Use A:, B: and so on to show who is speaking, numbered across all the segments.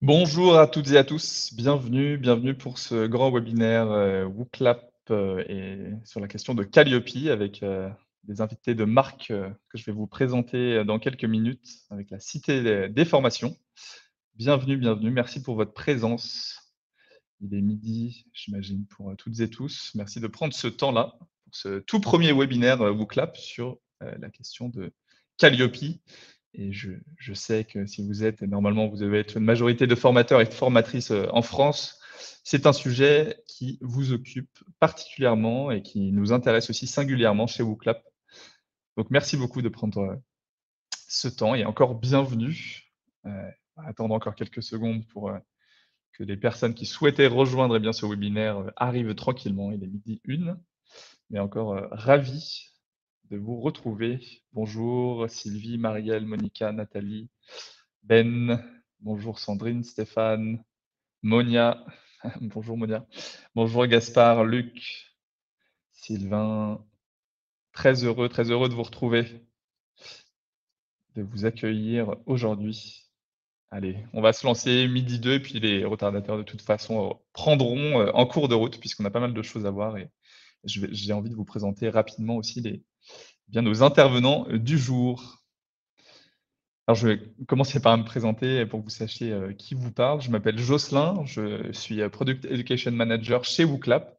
A: Bonjour à toutes et à tous, bienvenue pour ce grand webinaire WooClap et sur la question de Calliope avec des invités de marque que je vais vous présenter dans quelques minutes avec la Cité des formations. Bienvenue, merci pour votre présence. Il est midi, j'imagine, pour toutes et tous. Merci de prendre ce temps-là pour ce tout premier webinaire WooClap sur la question de Calliope. Et je sais que si vous êtes, normalement, vous devez être une majorité de formateurs et de formatrices en France. C'est un sujet qui vous occupe particulièrement et qui nous intéresse aussi singulièrement chez WooClap. Donc, merci beaucoup de prendre ce temps et encore bienvenue. On va attendre encore quelques secondes pour que les personnes qui souhaitaient rejoindre eh bien, ce webinaire arrivent tranquillement. Il est midi 1, mais encore ravi de vous retrouver. Bonjour Sylvie, Marielle, Monica, Nathalie, Ben, bonjour Sandrine, Stéphane, Monia, bonjour Monia, bonjour Gaspard, Luc, Sylvain, très heureux de vous retrouver, de vous accueillir aujourd'hui. Allez, on va se lancer midi 2 et puis les retardataires de toute façon prendront en cours de route puisqu'on a pas mal de choses à voir et j'ai envie de vous présenter rapidement aussi bien nos intervenants du jour. Alors, je vais commencer par me présenter pour que vous sachiez qui vous parle. Je m'appelle Jocelyn, je suis Product Education Manager chez WooClap.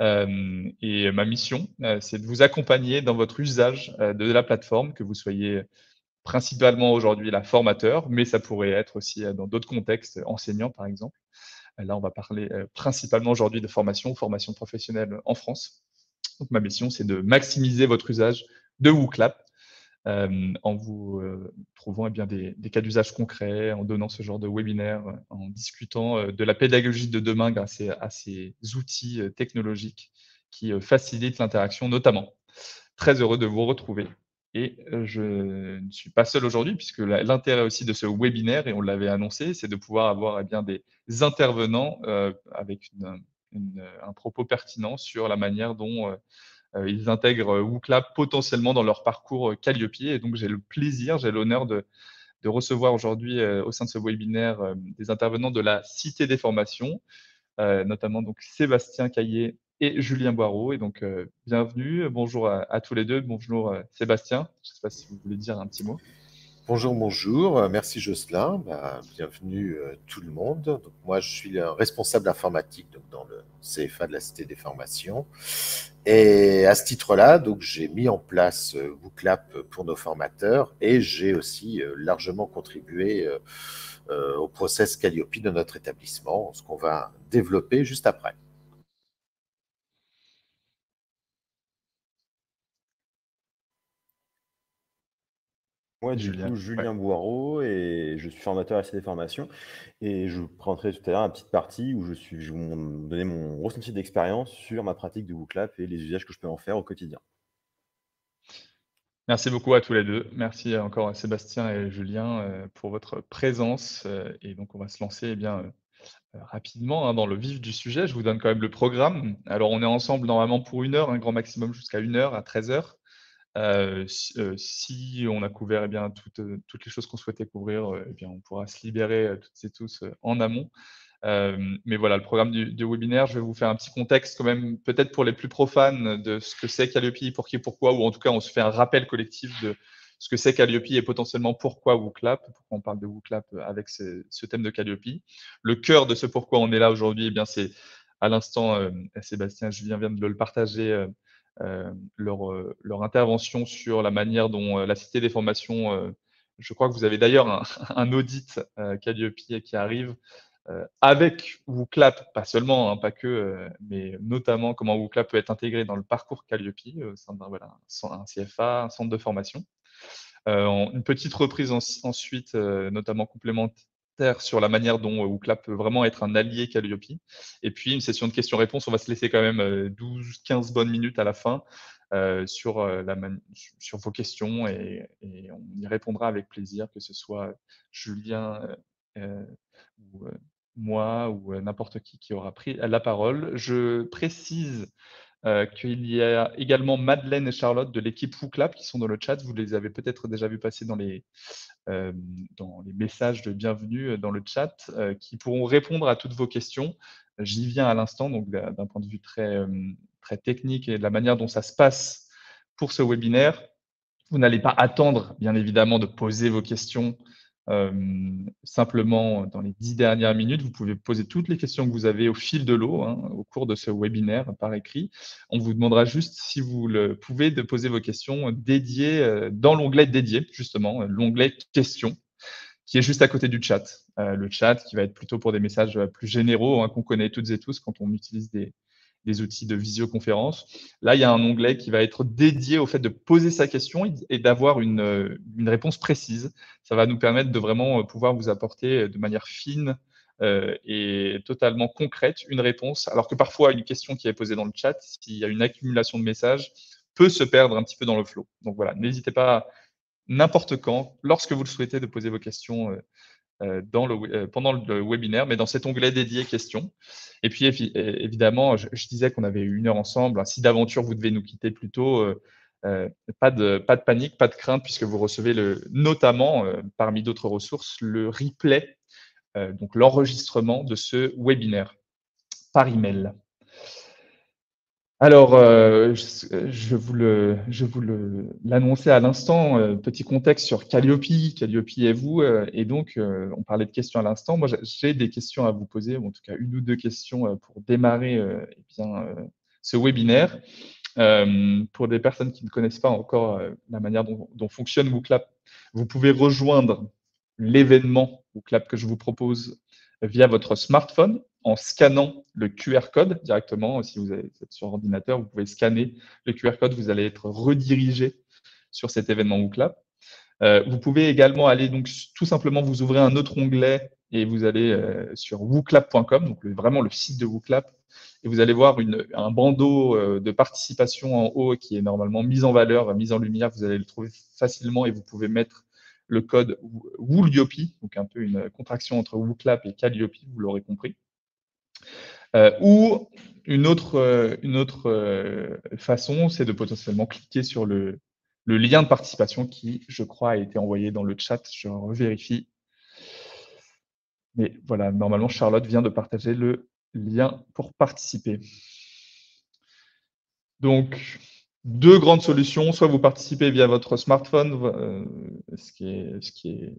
A: Et ma mission, c'est de vous accompagner dans votre usage de la plateforme, que vous soyez principalement aujourd'hui la formateur, mais ça pourrait être aussi dans d'autres contextes, enseignant par exemple. Là, on va parler principalement aujourd'hui de formation professionnelle en France. Donc, ma mission, c'est de maximiser votre usage de WooClap en vous trouvant eh bien, des cas d'usage concrets, en donnant ce genre de webinaire, en discutant de la pédagogie de demain grâce à ces outils technologiques qui facilitent l'interaction notamment. Très heureux de vous retrouver. Et je ne suis pas seul aujourd'hui, puisque l'intérêt aussi de ce webinaire, et on l'avait annoncé, c'est de pouvoir avoir eh bien, des intervenants avec un propos pertinent sur la manière dont ils intègrent WooClap potentiellement dans leur parcours Calliope. Et donc, j'ai le plaisir, j'ai l'honneur de recevoir aujourd'hui au sein de ce webinaire des intervenants de la Cité des formations, notamment donc Sébastien Caillé et Julien Boireau. Et donc, bienvenue, bonjour à tous les deux. Bonjour Sébastien, je ne sais pas si vous voulez dire un petit mot.
B: Bonjour, bonjour. Merci Jocelyn. Bienvenue tout le monde. Donc, moi, je suis le responsable informatique donc, dans le CFA de la Cité des formations. Et à ce titre-là, donc j'ai mis en place WooClap pour nos formateurs et j'ai aussi largement contribué au process Calliope de notre établissement, ce qu'on va développer juste après.
C: Moi, du
A: Julien,
C: coup,
A: ouais.
C: Julien Boireau, et je suis formateur à CD Formations. Et je vous présenterai tout à l'heure une petite partie où je vais vous donner mon ressenti d'expérience sur ma pratique de WooClap et les usages que je peux en faire au quotidien.
A: Merci beaucoup à tous les deux. Merci encore à Sébastien et Julien pour votre présence. Et donc, on va se lancer eh bien, rapidement dans le vif du sujet. Je vous donne quand même le programme. Alors, on est ensemble normalement pour 1 heure, un grand maximum jusqu'à 1 heure, à 13 h. Si on a couvert eh bien, toutes les choses qu'on souhaitait couvrir, eh bien, on pourra se libérer toutes et tous en amont. Mais voilà, le programme du webinaire, je vais vous faire un petit contexte quand même, peut-être pour les plus profanes de ce que c'est Calliope, pour qui, pourquoi, ou en tout cas, on se fait un rappel collectif de ce que c'est Calliope et potentiellement pourquoi WooClap, pourquoi on parle de WooClap avec ce thème de Calliope. Le cœur de ce pourquoi on est là aujourd'hui, eh bien, c'est à l'instant, Sébastien et Julien viennent de le partager, leur intervention sur la manière dont la Cité des formations, je crois que vous avez d'ailleurs un audit Calliope qui arrive, avec WooClap, pas seulement, hein, pas que, mais notamment comment WooClap peut être intégré dans le parcours Calliope, au sein d'un voilà, un CFA, un centre de formation. Une petite reprise ensuite, notamment complémentaire sur la manière dont WooClap peut vraiment être un allié Calliope. Et puis une session de questions-réponses. On va se laisser quand même 12-15 bonnes minutes à la fin sur, sur vos questions et on y répondra avec plaisir, que ce soit Julien ou moi ou n'importe qui aura pris la parole. Je précise qu'il y a également Madeleine et Charlotte de l'équipe WooClap qui sont dans le chat. Vous les avez peut-être déjà vus passer dans les messages de bienvenue dans le chat qui pourront répondre à toutes vos questions. J'y viens à l'instant, donc d'un point de vue très technique et de la manière dont ça se passe pour ce webinaire. Vous n'allez pas attendre, bien évidemment, de poser vos questions simplement dans les 10 dernières minutes. Vous pouvez poser toutes les questions que vous avez au fil de l'eau au cours de ce webinaire par écrit. On vous demandera juste, si vous le pouvez, de poser vos questions dédiées dans l'onglet dédié, justement, l'onglet questions, qui est juste à côté du chat. Le chat qui va être plutôt pour des messages plus généraux qu'on connaît toutes et tous quand on utilise des outils de visioconférence. Là, il y a un onglet qui va être dédié au fait de poser sa question et d'avoir une réponse précise. Ça va nous permettre de vraiment pouvoir vous apporter de manière fine et totalement concrète une réponse, alors que parfois, une question qui est posée dans le chat, s'il y a une accumulation de messages, peut se perdre un petit peu dans le flow. Donc voilà, n'hésitez pas n'importe quand, lorsque vous le souhaitez, de poser vos questions pendant le webinaire, mais dans cet onglet dédié questions. Et puis, évidemment, je disais qu'on avait 1 heure ensemble. Si d'aventure, vous devez nous quitter plus tôt, pas de panique, pas de crainte, puisque vous recevez notamment, parmi d'autres ressources, le replay, donc l'enregistrement de ce webinaire par email. Alors, je vous l'annonçais à l'instant, petit contexte sur Calliope et vous. Et donc, on parlait de questions à l'instant. Moi, j'ai des questions à vous poser, ou en tout cas 1 ou 2 questions pour démarrer ce webinaire. Pour des personnes qui ne connaissent pas encore la manière dont fonctionne WooClap, vous pouvez rejoindre l'événement WooClap que je vous propose via votre smartphone en scannant le QR code directement. Si vous êtes sur ordinateur, vous pouvez scanner le QR code, vous allez être redirigé sur cet événement WooClap. Vous pouvez également aller, donc, tout simplement, vous ouvrez un autre onglet et vous allez sur wooclap.com, donc vraiment le site de WooClap, et vous allez voir un bandeau de participation en haut qui est normalement mis en valeur, mis en lumière. Vous allez le trouver facilement et vous pouvez mettre le code Wooliope, donc un peu une contraction entre WooClap et Calliope, vous l'aurez compris. Ou une autre façon, c'est de potentiellement cliquer sur le lien de participation qui, je crois, a été envoyé dans le chat. Je revérifie. Mais voilà, normalement, Charlotte vient de partager le lien pour participer. Donc, 2 grandes solutions. Soit vous participez via votre smartphone, ce qui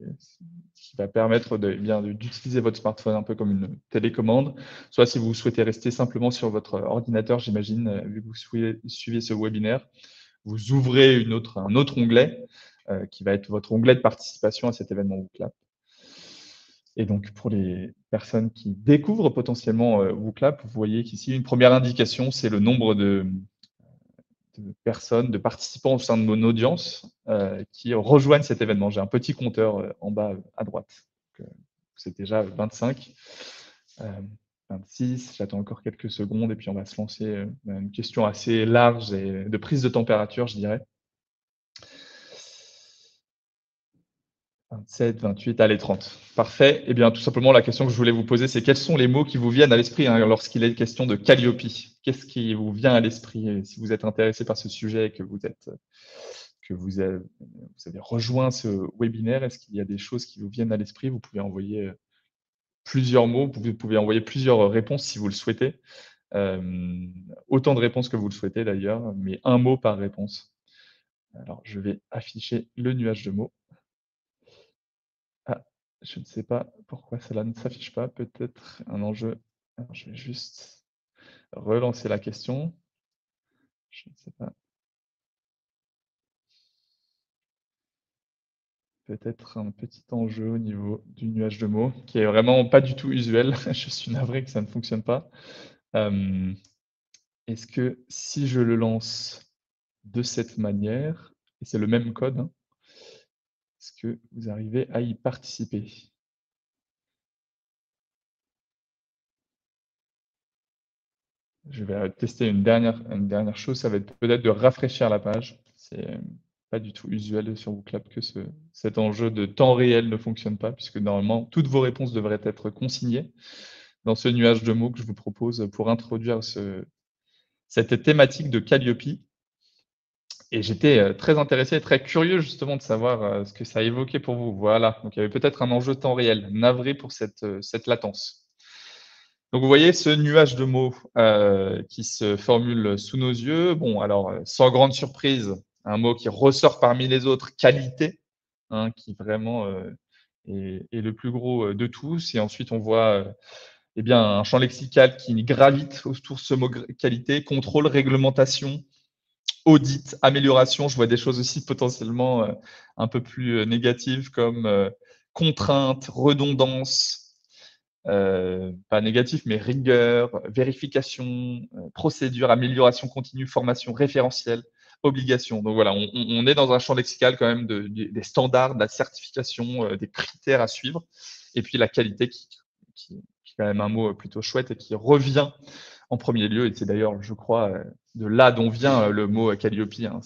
A: va permettre d'utiliser votre smartphone un peu comme une télécommande. Soit si vous souhaitez rester simplement sur votre ordinateur, j'imagine, vu que vous suivez ce webinaire, vous ouvrez un autre onglet qui va être votre onglet de participation à cet événement WooClap. Et donc, pour les personnes qui découvrent potentiellement WooClap, vous voyez qu'ici, une première indication, c'est le nombre de personnes, de participants au sein de mon audience qui rejoignent cet événement. J'ai un petit compteur en bas à droite. C'est déjà 25, 26. J'attends encore quelques secondes et puis on va se lancer une question assez large et de prise de température, je dirais. 27, 28, allez, 30. Parfait. Eh bien, tout simplement, la question que je voulais vous poser, c'est quels sont les mots qui vous viennent à l'esprit lorsqu'il est question de Calliope? Qu'est-ce qui vous vient à l'esprit si vous êtes intéressé par ce sujet et que vous avez rejoint ce webinaire? Est-ce qu'il y a des choses qui vous viennent à l'esprit? Vous pouvez envoyer plusieurs mots, vous pouvez envoyer plusieurs réponses si vous le souhaitez. Autant de réponses que vous le souhaitez d'ailleurs, mais 1 mot par réponse. Alors, je vais afficher le nuage de mots. Ah, je ne sais pas pourquoi cela ne s'affiche pas. Peut-être un enjeu. Alors, je vais juste relancer la question. Je ne sais pas. Peut-être un petit enjeu au niveau du nuage de mots qui est vraiment pas du tout usuel. Je suis navré que ça ne fonctionne pas. Est-ce que si je le lance de cette manière, et c'est le même code, est-ce que vous arrivez à y participer? Je vais tester une dernière chose, ça va être peut-être de rafraîchir la page. C'est pas du tout usuel sur WooClap que cet enjeu de temps réel ne fonctionne pas, puisque normalement, toutes vos réponses devraient être consignées dans ce nuage de mots que je vous propose pour introduire cette thématique de Calliope. Et j'étais très intéressé et très curieux justement de savoir ce que ça évoquait pour vous. Voilà, donc il y avait peut-être un enjeu temps réel. Navré pour cette latence. Donc vous voyez ce nuage de mots qui se formule sous nos yeux. Bon, alors, sans grande surprise, un mot qui ressort parmi les autres, qualité, hein, qui vraiment est le plus gros de tous. Et ensuite, on voit eh bien, un champ lexical qui gravite autour de ce mot qualité, contrôle, réglementation, audit, amélioration. Je vois des choses aussi potentiellement un peu plus négatives comme contrainte, redondance, pas négatif, mais rigueur, vérification, procédure, amélioration continue, formation, référentiel, obligation. Donc voilà, on est dans un champ lexical quand même des standards, de la certification, des critères à suivre. Et puis la qualité qui est quand même un mot plutôt chouette et qui revient en premier lieu. Et c'est d'ailleurs, je crois, de là dont vient le mot Calliope, hein.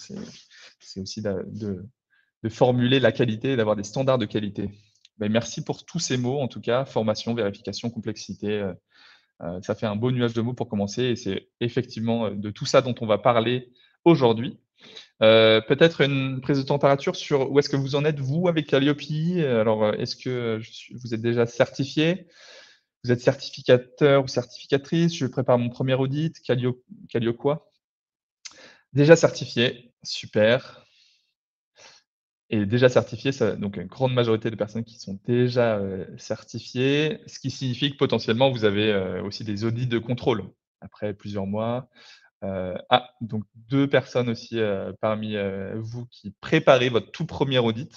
A: C'est aussi de formuler la qualité et d'avoir des standards de qualité. Ben, merci pour tous ces mots, en tout cas, formation, vérification, complexité. Ça fait un beau nuage de mots pour commencer et c'est effectivement de tout ça dont on va parler aujourd'hui. Peut-être une prise de température sur où est-ce que vous en êtes, vous, avec Calliope. Alors, est-ce que vous êtes déjà certifié? Vous êtes certificateur ou certificatrice? Je prépare mon premier audit. Calliope quoi? Déjà certifié, super. Et déjà certifié, ça donc une grande majorité de personnes qui sont déjà, certifiées, ce qui signifie que potentiellement vous avez, aussi des audits de contrôle après plusieurs mois. Donc 2 personnes aussi, parmi, vous qui préparez votre tout premier audit.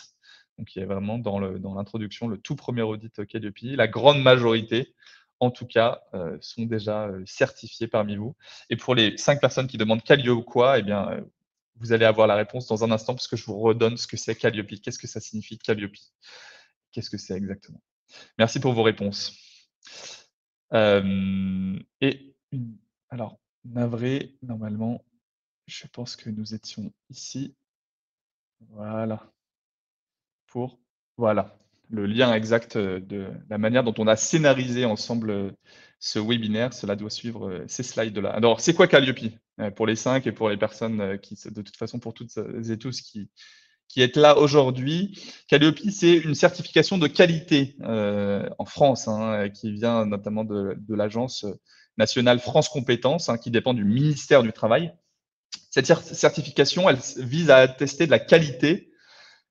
A: Donc il y a vraiment dans l'introduction le tout premier audit Calliope. La grande majorité, en tout cas, sont déjà, certifiés parmi vous. Et pour les 5 personnes qui demandent Calliope quoi? Eh bien, vous allez avoir la réponse dans un instant parce que je vous redonne ce que c'est Calliope. Qu'est-ce que ça signifie Calliope? Qu'est-ce que c'est exactement? Merci pour vos réponses. Et alors, navré, normalement, je pense que nous étions ici. Voilà. Pour voilà, le lien exact, de la manière dont on a scénarisé ensemble, ce webinaire. Cela doit suivre, ces slides-là. Alors, c'est quoi Calliope? Pour les 5 et pour les personnes, qui de toute façon, pour toutes et tous qui êtes là aujourd'hui. Calliope, c'est une certification de qualité, en France, hein, qui vient notamment de l'agence, nationale France Compétences, hein, qui dépend du ministère du Travail. Cette certification, elle vise à attester de la qualité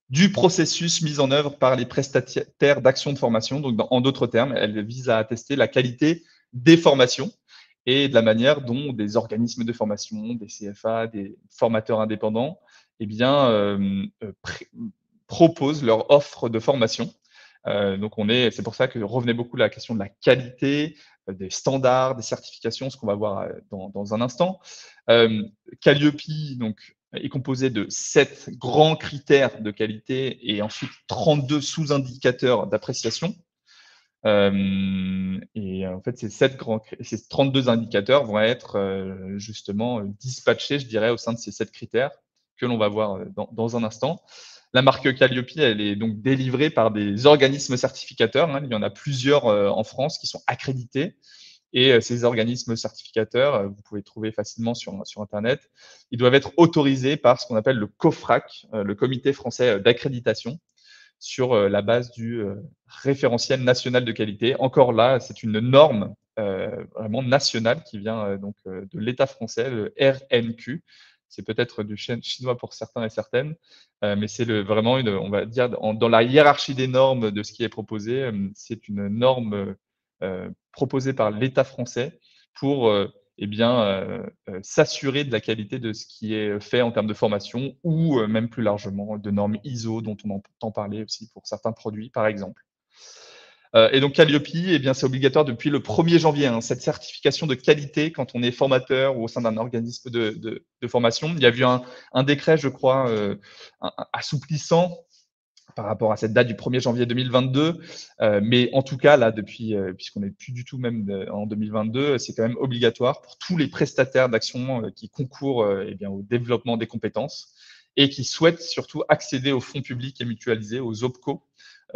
A: du processus mis en œuvre par les prestataires d'actions de formation. Donc, en d'autres termes, elle vise à attester la qualité des formations et de la manière dont des organismes de formation, des CFA, des formateurs indépendants, eh bien, proposent leur offre de formation. Donc, c'est pour ça que revenait beaucoup la question de la qualité, des standards, des certifications, ce qu'on va voir dans un instant. Calliope, donc, est composé de 7 grands critères de qualité et ensuite 32 sous-indicateurs d'appréciation. Et en fait, ces 32 indicateurs vont être justement dispatchés, je dirais, au sein de ces 7 critères que l'on va voir dans un instant. La marque Calliope, elle est donc délivrée par des organismes certificateurs, hein. Il y en a plusieurs en France qui sont accrédités. Et ces organismes certificateurs, vous pouvez trouver facilement sur Internet, ils doivent être autorisés par ce qu'on appelle le COFRAC, le Comité français d'accréditation, sur la base du référentiel national de qualité. Encore là, c'est une norme vraiment nationale qui vient donc de l'État français, le RNQ. C'est peut-être du chinois pour certains et certaines, mais c'est vraiment on va dire, dans la hiérarchie des normes de ce qui est proposé, c'est une norme proposée par l'État français pour eh bien, s'assurer de la qualité de ce qui est fait en termes de formation ou même plus largement de normes ISO dont on entend parler aussi pour certains produits, par exemple. Et donc Calliope, eh bien, c'est obligatoire depuis le 1er janvier, hein, cette certification de qualité quand on est formateur ou au sein d'un organisme de formation. Il y a eu un décret, je crois, assouplissant par rapport à cette date du 1er janvier 2022. Mais en tout cas, là, depuis, puisqu'on n'est plus du tout même en 2022, c'est quand même obligatoire pour tous les prestataires d'action qui concourent eh bien, au développement des compétences et qui souhaitent surtout accéder aux fonds publics et mutualisés, aux OPCO.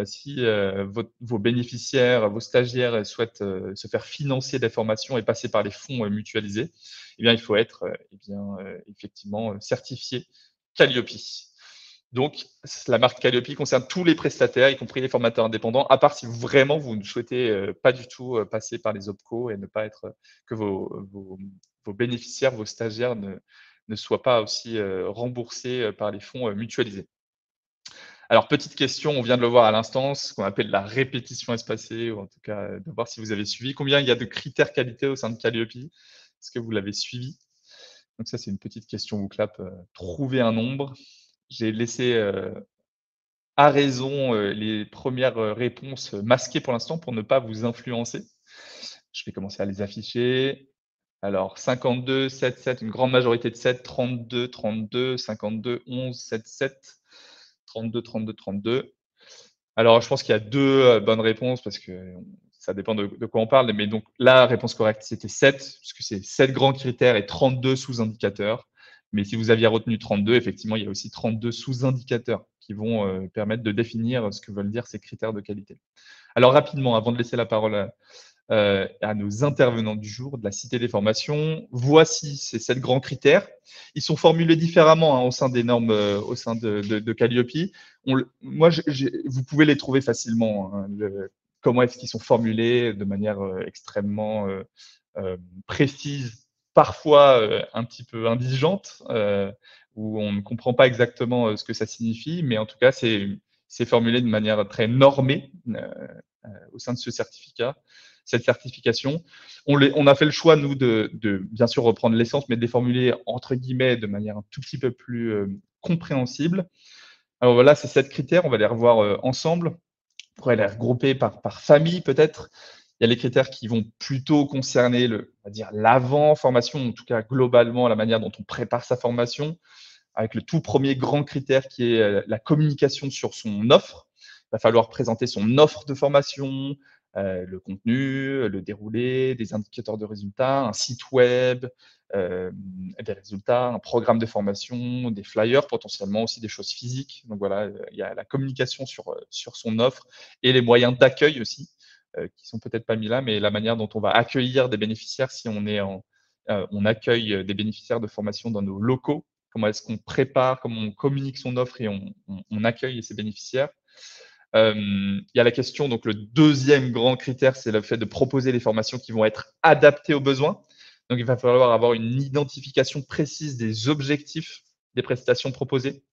A: Si vos bénéficiaires, vos stagiaires souhaitent se faire financer des formations et passer par les fonds mutualisés, eh bien, il faut être effectivement certifié Calliope. Donc, la marque Calliope concerne tous les prestataires, y compris les formateurs indépendants, à part si vraiment vous ne souhaitez pas du tout passer par les OPCO et ne pas être que vos bénéficiaires, vos stagiaires ne soient pas aussi remboursés par les fonds mutualisés. Alors, petite question, on vient de le voir à l'instant, ce qu'on appelle la répétition espacée, ou en tout cas de voir si vous avez suivi. Combien il y a de critères qualité au sein de Calliope? Est-ce que vous l'avez suivi? Donc ça, c'est une petite question WooClap. Trouver un nombre. J'ai laissé à raison les premières réponses masquées pour l'instant pour ne pas vous influencer. Je vais commencer à les afficher. Alors 52, 7, 7, une grande majorité de 7, 32, 32, 52, 11, 7, 7, 32, 32, 32. Alors je pense qu'il y a deux bonnes réponses parce que ça dépend de quoi on parle. Mais donc la réponse correcte, c'était 7, puisque c'est 7 grands critères et 32 sous-indicateurs. Mais si vous aviez retenu 32, effectivement, il y a aussi 32 sous-indicateurs qui vont permettre de définir ce que veulent dire ces critères de qualité. Alors rapidement, avant de laisser la parole à nos intervenants du jour de la Cité des formations, voici ces 7 grands critères. Ils sont formulés différemment au sein des normes, au sein de Calliope. Vous pouvez les trouver facilement. Comment est-ce qu'ils sont formulés de manière extrêmement précise, parfois un petit peu indigente, où on ne comprend pas exactement ce que ça signifie, mais en tout cas, c'est formulé de manière très normée au sein de ce certificat, cette certification. On a fait le choix, nous, de bien sûr reprendre l'essence, mais de les formuler entre guillemets de manière un tout petit peu plus compréhensible. Alors voilà, ces 7 critères, on va les revoir ensemble. On pourrait les regrouper par famille peut-être. Il y a les critères qui vont plutôt concerner on va dire l'avant-formation, en tout cas globalement la manière dont on prépare sa formation, avec le tout premier grand critère qui est la communication sur son offre. Il va falloir présenter son offre de formation, le contenu, le déroulé, des indicateurs de résultats, un site web, des résultats, un programme de formation, des flyers, potentiellement aussi des choses physiques. Donc voilà, il y a la communication sur son offre et les moyens d'accueil aussi, qui sont peut-être pas mis là, mais la manière dont on va accueillir des bénéficiaires si on accueille des bénéficiaires de formation dans nos locaux. Comment est-ce qu'on prépare, comment on communique son offre et on accueille ces bénéficiaires. Il y a la question, donc le deuxième grand critère, c'est le fait de proposer des formations qui vont être adaptées aux besoins. Donc, il va falloir avoir une identification précise des objectifs des prestations proposées,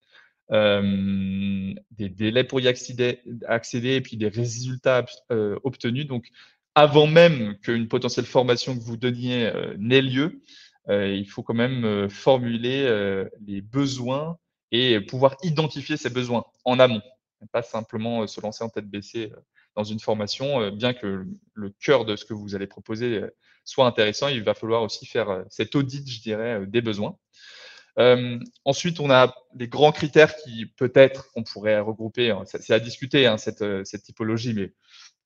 A: des délais pour y accéder et puis des résultats obtenus. Donc, avant même qu'une potentielle formation que vous donniez n'ait lieu, il faut quand même formuler les besoins et pouvoir identifier ces besoins en amont, pas simplement se lancer en tête baissée dans une formation, bien que le cœur de ce que vous allez proposer soit intéressant, il va falloir aussi faire cet audit, je dirais, des besoins. Ensuite, on a des grands critères qui peut-être on pourrait regrouper, c'est à discuter cette typologie, mais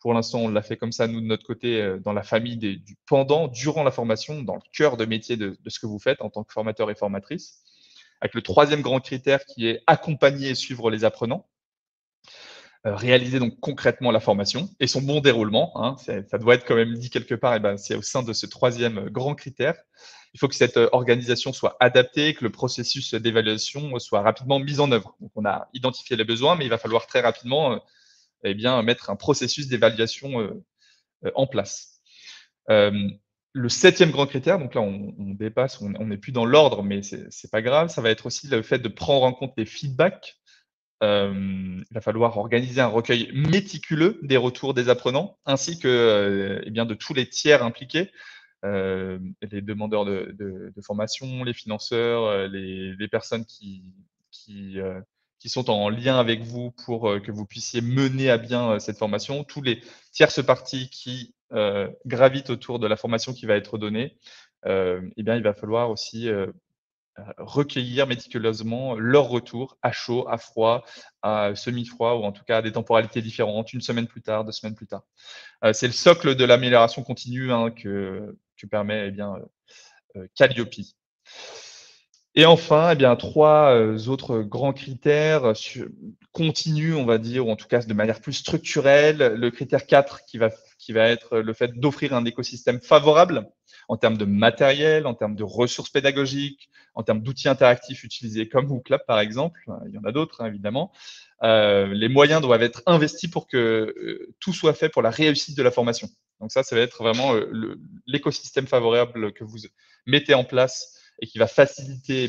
A: pour l'instant, on l'a fait comme ça, nous, de notre côté, dans la famille du pendant, durant la formation, dans le cœur de métier de ce que vous faites en tant que formateur et formatrice, avec le troisième grand critère qui est accompagner et suivre les apprenants. Réaliser donc concrètement la formation et son bon déroulement. Hein, ça doit être quand même dit quelque part, et ben, c'est au sein de ce troisième grand critère. Il faut que cette organisation soit adaptée, que le processus d'évaluation soit rapidement mis en œuvre. Donc, on a identifié les besoins, mais il va falloir très rapidement mettre un processus d'évaluation en place. Le septième grand critère, donc là on dépasse, on n'est plus dans l'ordre, mais c'est pas grave, ça va être aussi le fait de prendre en compte les feedbacks. Il va falloir organiser un recueil méticuleux des retours des apprenants, ainsi que de tous les tiers impliqués, les demandeurs de formation, les financeurs, les personnes qui sont en lien avec vous pour que vous puissiez mener à bien cette formation, tous les tierces parties qui gravitent autour de la formation qui va être donnée. Il va falloir aussi recueillir méticuleusement leur retour à chaud, à froid, à semi-froid ou en tout cas à des temporalités différentes, une semaine plus tard, 2 semaines plus tard. C'est le socle de l'amélioration continue que permet Calliope. Et enfin, 3 autres grands critères continus, on va dire, ou en tout cas de manière plus structurelle. Le critère 4 qui va être le fait d'offrir un écosystème favorable en termes de matériel, en termes de ressources pédagogiques, en termes d'outils interactifs utilisés comme WooClap par exemple. Il y en a d'autres, hein, évidemment. Les moyens doivent être investis pour que tout soit fait pour la réussite de la formation. Donc ça va être vraiment l'écosystème favorable que vous mettez en place et qui va faciliter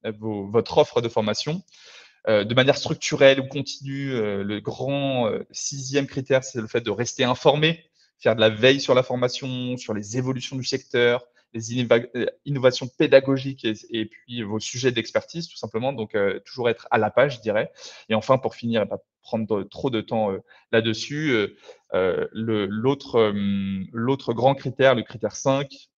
A: votre offre de formation. De manière structurelle ou continue, le grand 6e critère, c'est le fait de rester informé, faire de la veille sur la formation, sur les évolutions du secteur, les innovations pédagogiques et puis vos sujets d'expertise, tout simplement. Donc, toujours être à la page, je dirais. Et enfin, pour finir, et pas prendre trop de temps là-dessus, l'autre grand critère, le critère 5,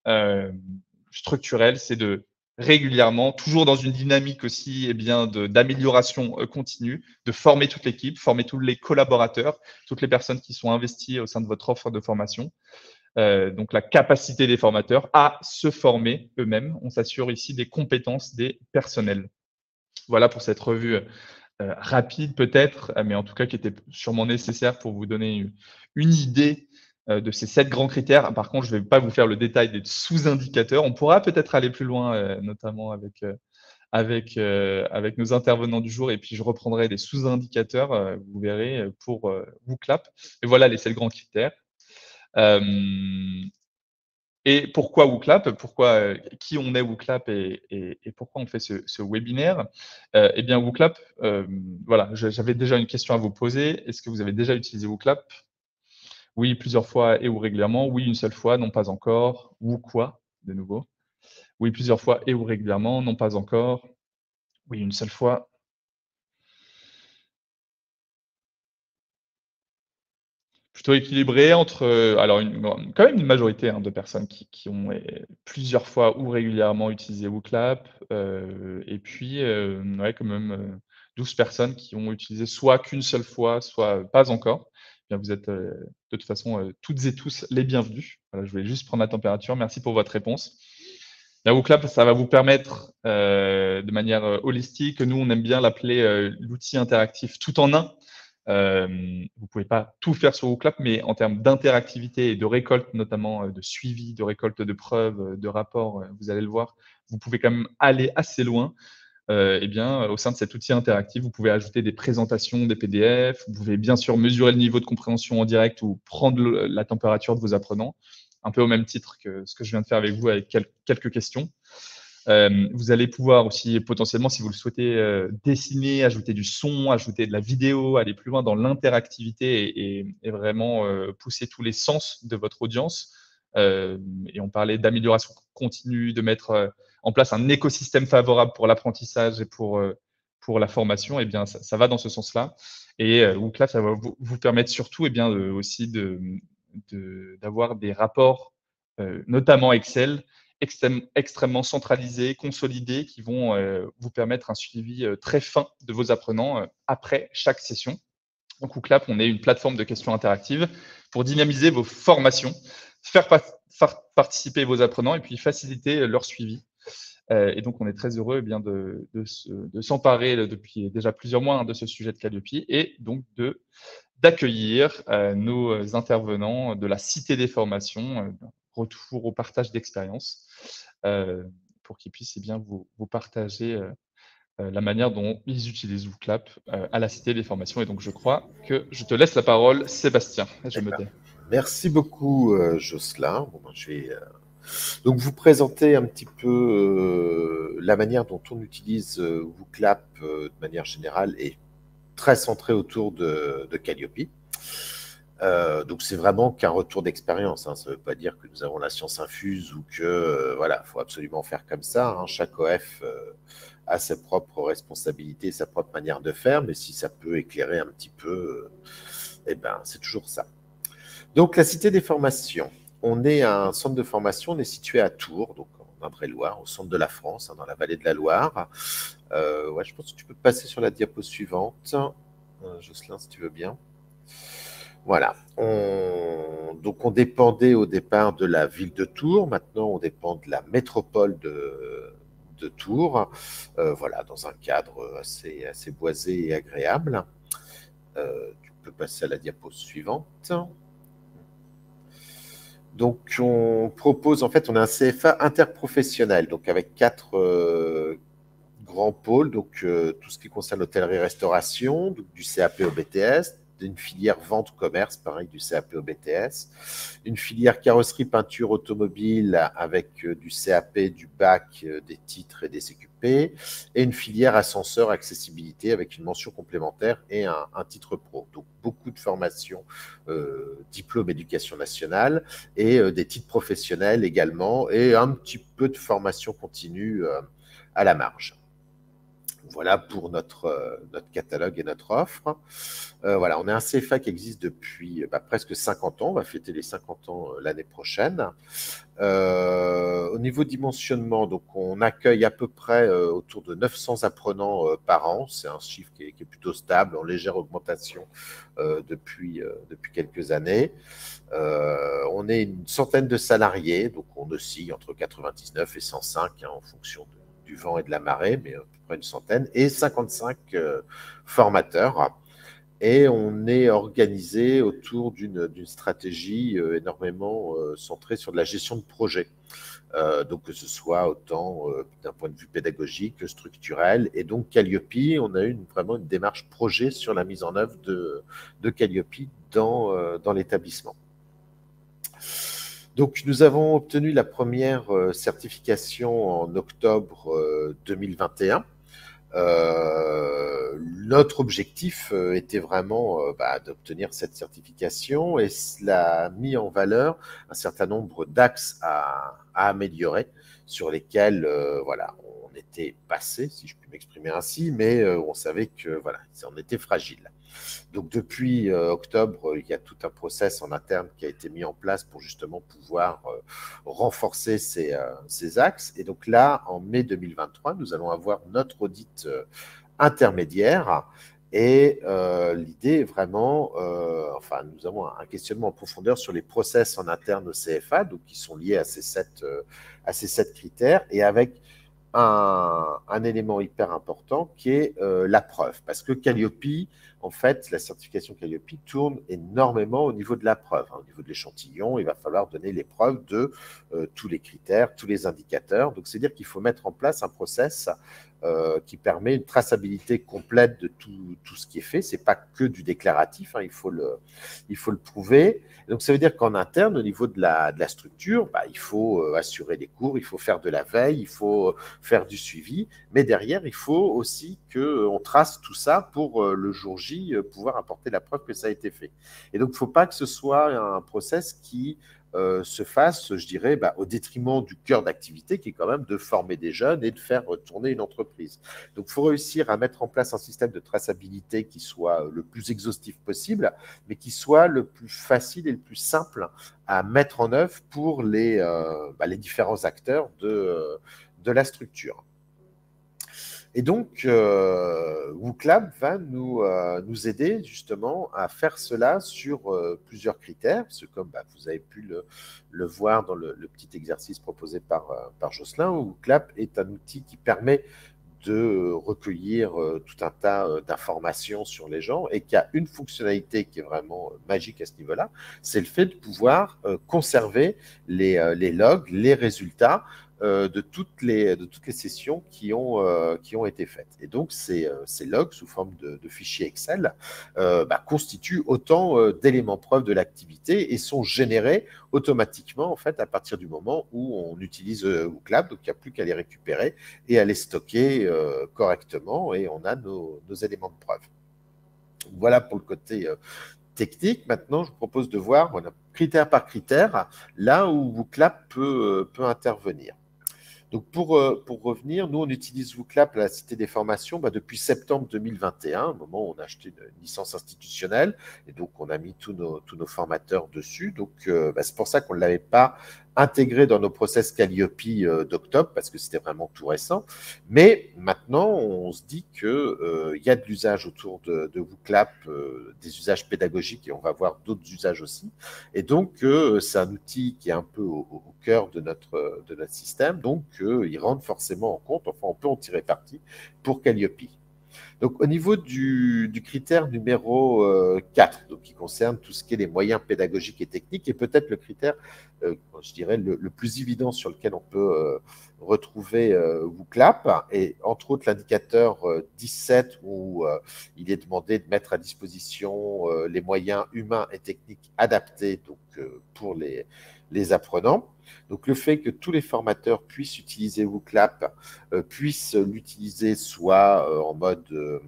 A: structurel, c'est de régulièrement, toujours dans une dynamique aussi d'amélioration continue, de former toute l'équipe, former tous les collaborateurs, toutes les personnes qui sont investies au sein de votre offre de formation. Donc, la capacité des formateurs à se former eux-mêmes. On s'assure ici des compétences des personnels. Voilà pour cette revue rapide peut-être, mais en tout cas qui était sûrement nécessaire pour vous donner une idée de ces 7 grands critères. Par contre, je ne vais pas vous faire le détail des sous-indicateurs. On pourra peut-être aller plus loin, notamment avec nos intervenants du jour. Et puis, je reprendrai des sous-indicateurs, vous verrez, pour WooClap. Et voilà les 7 grands critères. Et pourquoi WooClap? Pourquoi, qui on est WooClap et pourquoi on fait ce webinaire? Eh bien, WooClap, voilà, j'avais déjà une question à vous poser. Est-ce que vous avez déjà utilisé WooClap? Oui, plusieurs fois et ou régulièrement. Oui, une seule fois, non pas encore. Ou quoi, de nouveau? Oui, plusieurs fois et ou régulièrement, non pas encore. Oui, une seule fois. Plutôt équilibré entre, alors quand même une majorité, hein, de personnes qui ont, plusieurs fois ou régulièrement utilisé WooClap, et puis, ouais, quand même, 12 personnes qui ont utilisé soit qu'une seule fois, soit pas encore. Eh bien, vous êtes, de toute façon, toutes et tous les bienvenus. Voilà, je voulais juste prendre la température. Merci pour votre réponse. La WooClap, ça va vous permettre, de manière, holistique, nous on aime bien l'appeler, l'outil interactif tout en un. Vous pouvez pas tout faire sur WooClap, mais en termes d'interactivité et de récolte, notamment de suivi, de récolte de preuves, de rapports, vous allez le voir, vous pouvez quand même aller assez loin. Eh bien, au sein de cet outil interactif, vous pouvez ajouter des présentations, des PDF, vous pouvez bien sûr mesurer le niveau de compréhension en direct ou prendre la température de vos apprenants, un peu au même titre que ce que je viens de faire avec vous avec quelques questions. Vous allez pouvoir aussi potentiellement, si vous le souhaitez, dessiner, ajouter du son, ajouter de la vidéo, aller plus loin dans l'interactivité et vraiment pousser tous les sens de votre audience. Et on parlait d'amélioration continue, de mettre en place un écosystème favorable pour l'apprentissage et pour la formation. Eh bien, ça va dans ce sens-là. Et WooClap, ça va vous permettre surtout aussi d'avoir des rapports, notamment Excel, extrêmement centralisés, consolidés, qui vont vous permettre un suivi très fin de vos apprenants après chaque session. Donc, WooClap, on est une plateforme de questions interactives pour dynamiser vos formations, faire participer vos apprenants et puis faciliter leur suivi. Et donc, on est très heureux de s'emparer depuis déjà plusieurs mois, hein, de ce sujet de Calliope et donc d'accueillir nos intervenants de la Cité des formations, retour au partage d'expériences, pour qu'ils puissent vous partager la manière dont ils utilisent WooClap à la Cité des formations. Et donc, je crois que je te laisse la parole, Sébastien. Je me tais.
B: Merci beaucoup, Jocelyn. Bon, je vais donc vous présenter un petit peu la manière dont on utilise WooClap de manière générale et très centré autour de Calliope. Donc c'est vraiment qu'un retour d'expérience, hein. Ça ne veut pas dire que nous avons la science infuse ou que voilà, faut absolument faire comme ça, hein. Chaque OF a ses propres responsabilités, sa propre manière de faire, mais si ça peut éclairer un petit peu, eh ben c'est toujours ça. Donc la Cité des formations, on est un centre de formation, on est situé à Tours, donc en Indre-et-Loire, au centre de la France, hein, dans la vallée de la Loire. Ouais, je pense que tu peux passer sur la diapo suivante, Jocelyn, si tu veux bien. Voilà. Donc, on dépendait au départ de la ville de Tours. Maintenant, on dépend de la métropole de Tours. Voilà, dans un cadre assez boisé et agréable. Tu peux passer à la diapo suivante. Donc, on propose, en fait, on a un CFA interprofessionnel, donc avec 4 grands pôles, donc tout ce qui concerne l'hôtellerie-restauration, du CAP au BTS, une filière vente-commerce, pareil, du CAP au BTS, une filière carrosserie-peinture automobile avec du CAP, du bac, des titres et des CQP, et une filière ascenseur-accessibilité avec une mention complémentaire et un titre pro. Donc, beaucoup de formations, diplôme éducation nationale, et des titres professionnels également, et un petit peu de formation continue à la marge. Voilà pour notre catalogue et notre offre. Voilà, on est un CFA qui existe depuis presque 50 ans. On va fêter les 50 ans l'année prochaine. Au niveau dimensionnement, donc on accueille à peu près autour de 900 apprenants par an. C'est un chiffre qui est plutôt stable, en légère augmentation depuis quelques années. On est une centaine de salariés, donc on oscille entre 99 et 105 en fonction du vent et de la marée, mais à peu près une centaine, et 55 formateurs. Et on est organisé autour d'une stratégie énormément centrée sur de la gestion de projet. Donc que ce soit autant d'un point de vue pédagogique que structurel. Et donc Calliope, on a eu vraiment une démarche projet sur la mise en œuvre de Calliope dans l'établissement. Donc, nous avons obtenu la première certification en octobre 2021. Notre objectif était vraiment d'obtenir cette certification, et cela a mis en valeur un certain nombre d'axes à améliorer, sur lesquels voilà, on était passé, si je puis m'exprimer ainsi, mais on savait que voilà, on était fragile. Donc depuis octobre, il y a tout un process en interne qui a été mis en place pour justement pouvoir renforcer ces axes. Et donc là, en mai 2023, nous allons avoir notre audit intermédiaire. Et l'idée est vraiment, nous avons un questionnement en profondeur sur les process en interne au CFA, donc qui sont liés à ces 7 critères, et avec un élément hyper important qui est la preuve. Parce que Calliope, en fait, la certification Calliope tourne énormément au niveau de la preuve. Au niveau de l'échantillon, il va falloir donner les preuves de tous les critères, tous les indicateurs. Donc, c'est-à-dire qu'il faut mettre en place un process qui permet une traçabilité complète de tout ce qui est fait. Ce n'est pas que du déclaratif, il faut le prouver. Donc, ça veut dire qu'en interne, au niveau de la structure, il faut assurer les cours, il faut faire de la veille, il faut faire du suivi, mais derrière, il faut aussi qu'on trace tout ça pour le jour J pouvoir apporter la preuve que ça a été fait. Et donc, il ne faut pas que ce soit un process qui se fasse, je dirais, au détriment du cœur d'activité qui est quand même de former des jeunes et de faire tourner une entreprise. Donc, il faut réussir à mettre en place un système de traçabilité qui soit le plus exhaustif possible, mais qui soit le plus facile et le plus simple à mettre en œuvre pour les différents acteurs de la structure. Et donc, WooClap va nous aider justement à faire cela sur plusieurs critères, parce que comme vous avez pu le voir dans le petit exercice proposé par Jocelyn, WooClap est un outil qui permet de recueillir tout un tas d'informations sur les gens, et qui a une fonctionnalité qui est vraiment magique à ce niveau-là, c'est le fait de pouvoir conserver les logs, les résultats de toutes les sessions qui ont été faites. Et donc, ces logs, sous forme de fichiers Excel, constituent autant d'éléments preuves de l'activité et sont générés automatiquement, en fait, à partir du moment où on utilise WooClap. Donc, il n'y a plus qu'à les récupérer et à les stocker correctement, et on a nos éléments de preuve. Voilà pour le côté technique. Maintenant, je vous propose de voir critère par critère là où WooClap peut intervenir. Donc, pour revenir, nous, on utilise WooClap à la Cité des Formations depuis septembre 2021, au moment où on a acheté une licence institutionnelle, et donc on a mis tous nos formateurs dessus. Donc, c'est pour ça qu'on ne l'avait pas intégré dans nos process Calliope d'octobre, parce que c'était vraiment tout récent. Mais maintenant, on se dit qu'il y a de l'usage autour de WooClap, des usages pédagogiques, et on va voir d'autres usages aussi. Et donc, c'est un outil qui est un peu au cœur de notre système. Donc, il rentre forcément en compte. Enfin, on peut en tirer parti pour Calliope. Donc, au niveau du critère numéro 4, donc, qui concerne tout ce qui est les moyens pédagogiques et techniques, et peut-être le critère, je dirais, le plus évident sur lequel on peut retrouver WooClap, et entre autres l'indicateur 17, où il est demandé de mettre à disposition les moyens humains et techniques adaptés donc, pour les apprenants. Donc, le fait que tous les formateurs puissent utiliser WooClap, puissent l'utiliser soit en mode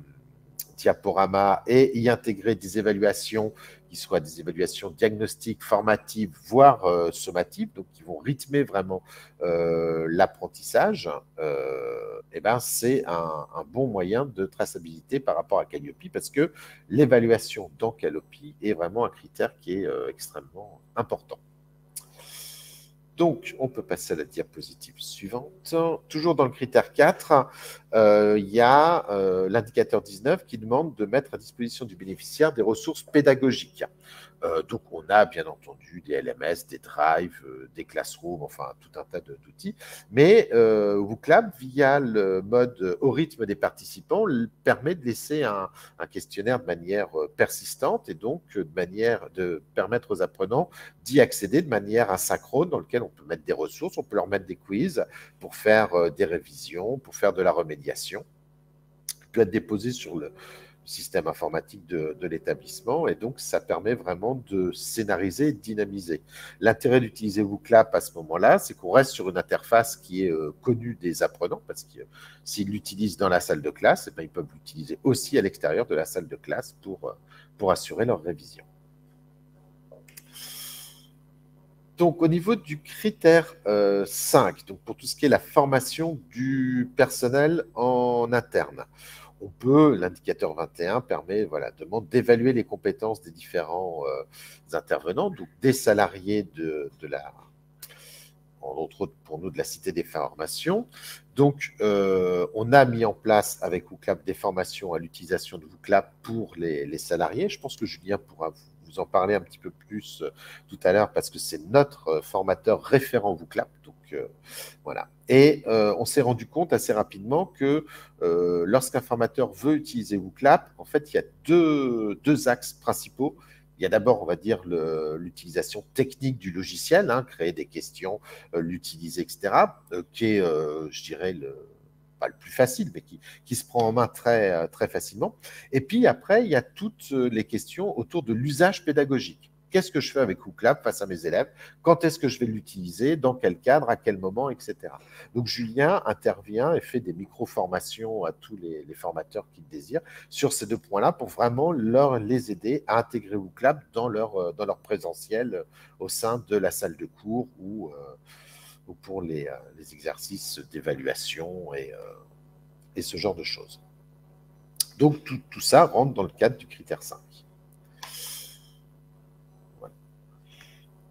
B: diaporama et y intégrer des évaluations qui soient des évaluations diagnostiques, formatives, voire sommatives, donc qui vont rythmer vraiment l'apprentissage, et ben, c'est un bon moyen de traçabilité par rapport à Calliope, parce que l'évaluation dans Calliope est vraiment un critère qui est extrêmement important. Donc, on peut passer à la diapositive suivante. Toujours dans le critère 4, il y a l'indicateur 19 qui demande de mettre à disposition du bénéficiaire des ressources pédagogiques. Donc, on a bien entendu des LMS, des drives, des classrooms, enfin tout un tas d'outils. Mais WooClap, via le mode au rythme des participants, permet de laisser un questionnaire de manière persistante et donc de manière de permettre aux apprenants d'y accéder de manière asynchrone, dans lequel on peut mettre des ressources, on peut leur mettre des quiz pour faire des révisions, pour faire de la remédiation. Il peut être déposé sur le système informatique de l'établissement, et donc ça permet vraiment de scénariser et de dynamiser. L'intérêt d'utiliser WooClap à ce moment-là, c'est qu'on reste sur une interface qui est connue des apprenants, parce que s'ils l'utilisent dans la salle de classe, eh bien, ils peuvent l'utiliser aussi à l'extérieur de la salle de classe pour assurer leur révision. Donc, au niveau du critère 5, donc pour tout ce qui est la formation du personnel en interne, on peut, l'indicateur 21 permet, voilà, demande d'évaluer les compétences des différents intervenants, donc des salariés de la, entre autres pour nous, de la Cité des formations. Donc, on a mis en place avec WooClap des formations à l'utilisation de WooClap pour les salariés. Je pense que Julien pourra vous en parler un petit peu plus tout à l'heure, parce que c'est notre formateur référent WooClap. Donc, voilà. Et on s'est rendu compte assez rapidement que lorsqu'un formateur veut utiliser WooClap, en fait, il y a deux axes principaux. Il y a d'abord, on va dire, l'utilisation technique du logiciel, hein, créer des questions, l'utiliser, etc., qui est, je dirais, pas le plus facile, mais qui se prend en main très, très facilement. Et puis après, il y a toutes les questions autour de l'usage pédagogique. Qu'est-ce que je fais avec WooClap face à mes élèves? Quand est-ce que je vais l'utiliser? Dans quel cadre? À quel moment? Etc. Donc, Julien intervient et fait des micro-formations à tous les formateurs qui le désirent sur ces deux points-là, pour vraiment les aider à intégrer WooClap dans leur présentiel au sein de la salle de cours ou pour les exercices d'évaluation et ce genre de choses. Donc, tout ça rentre dans le cadre du critère 5.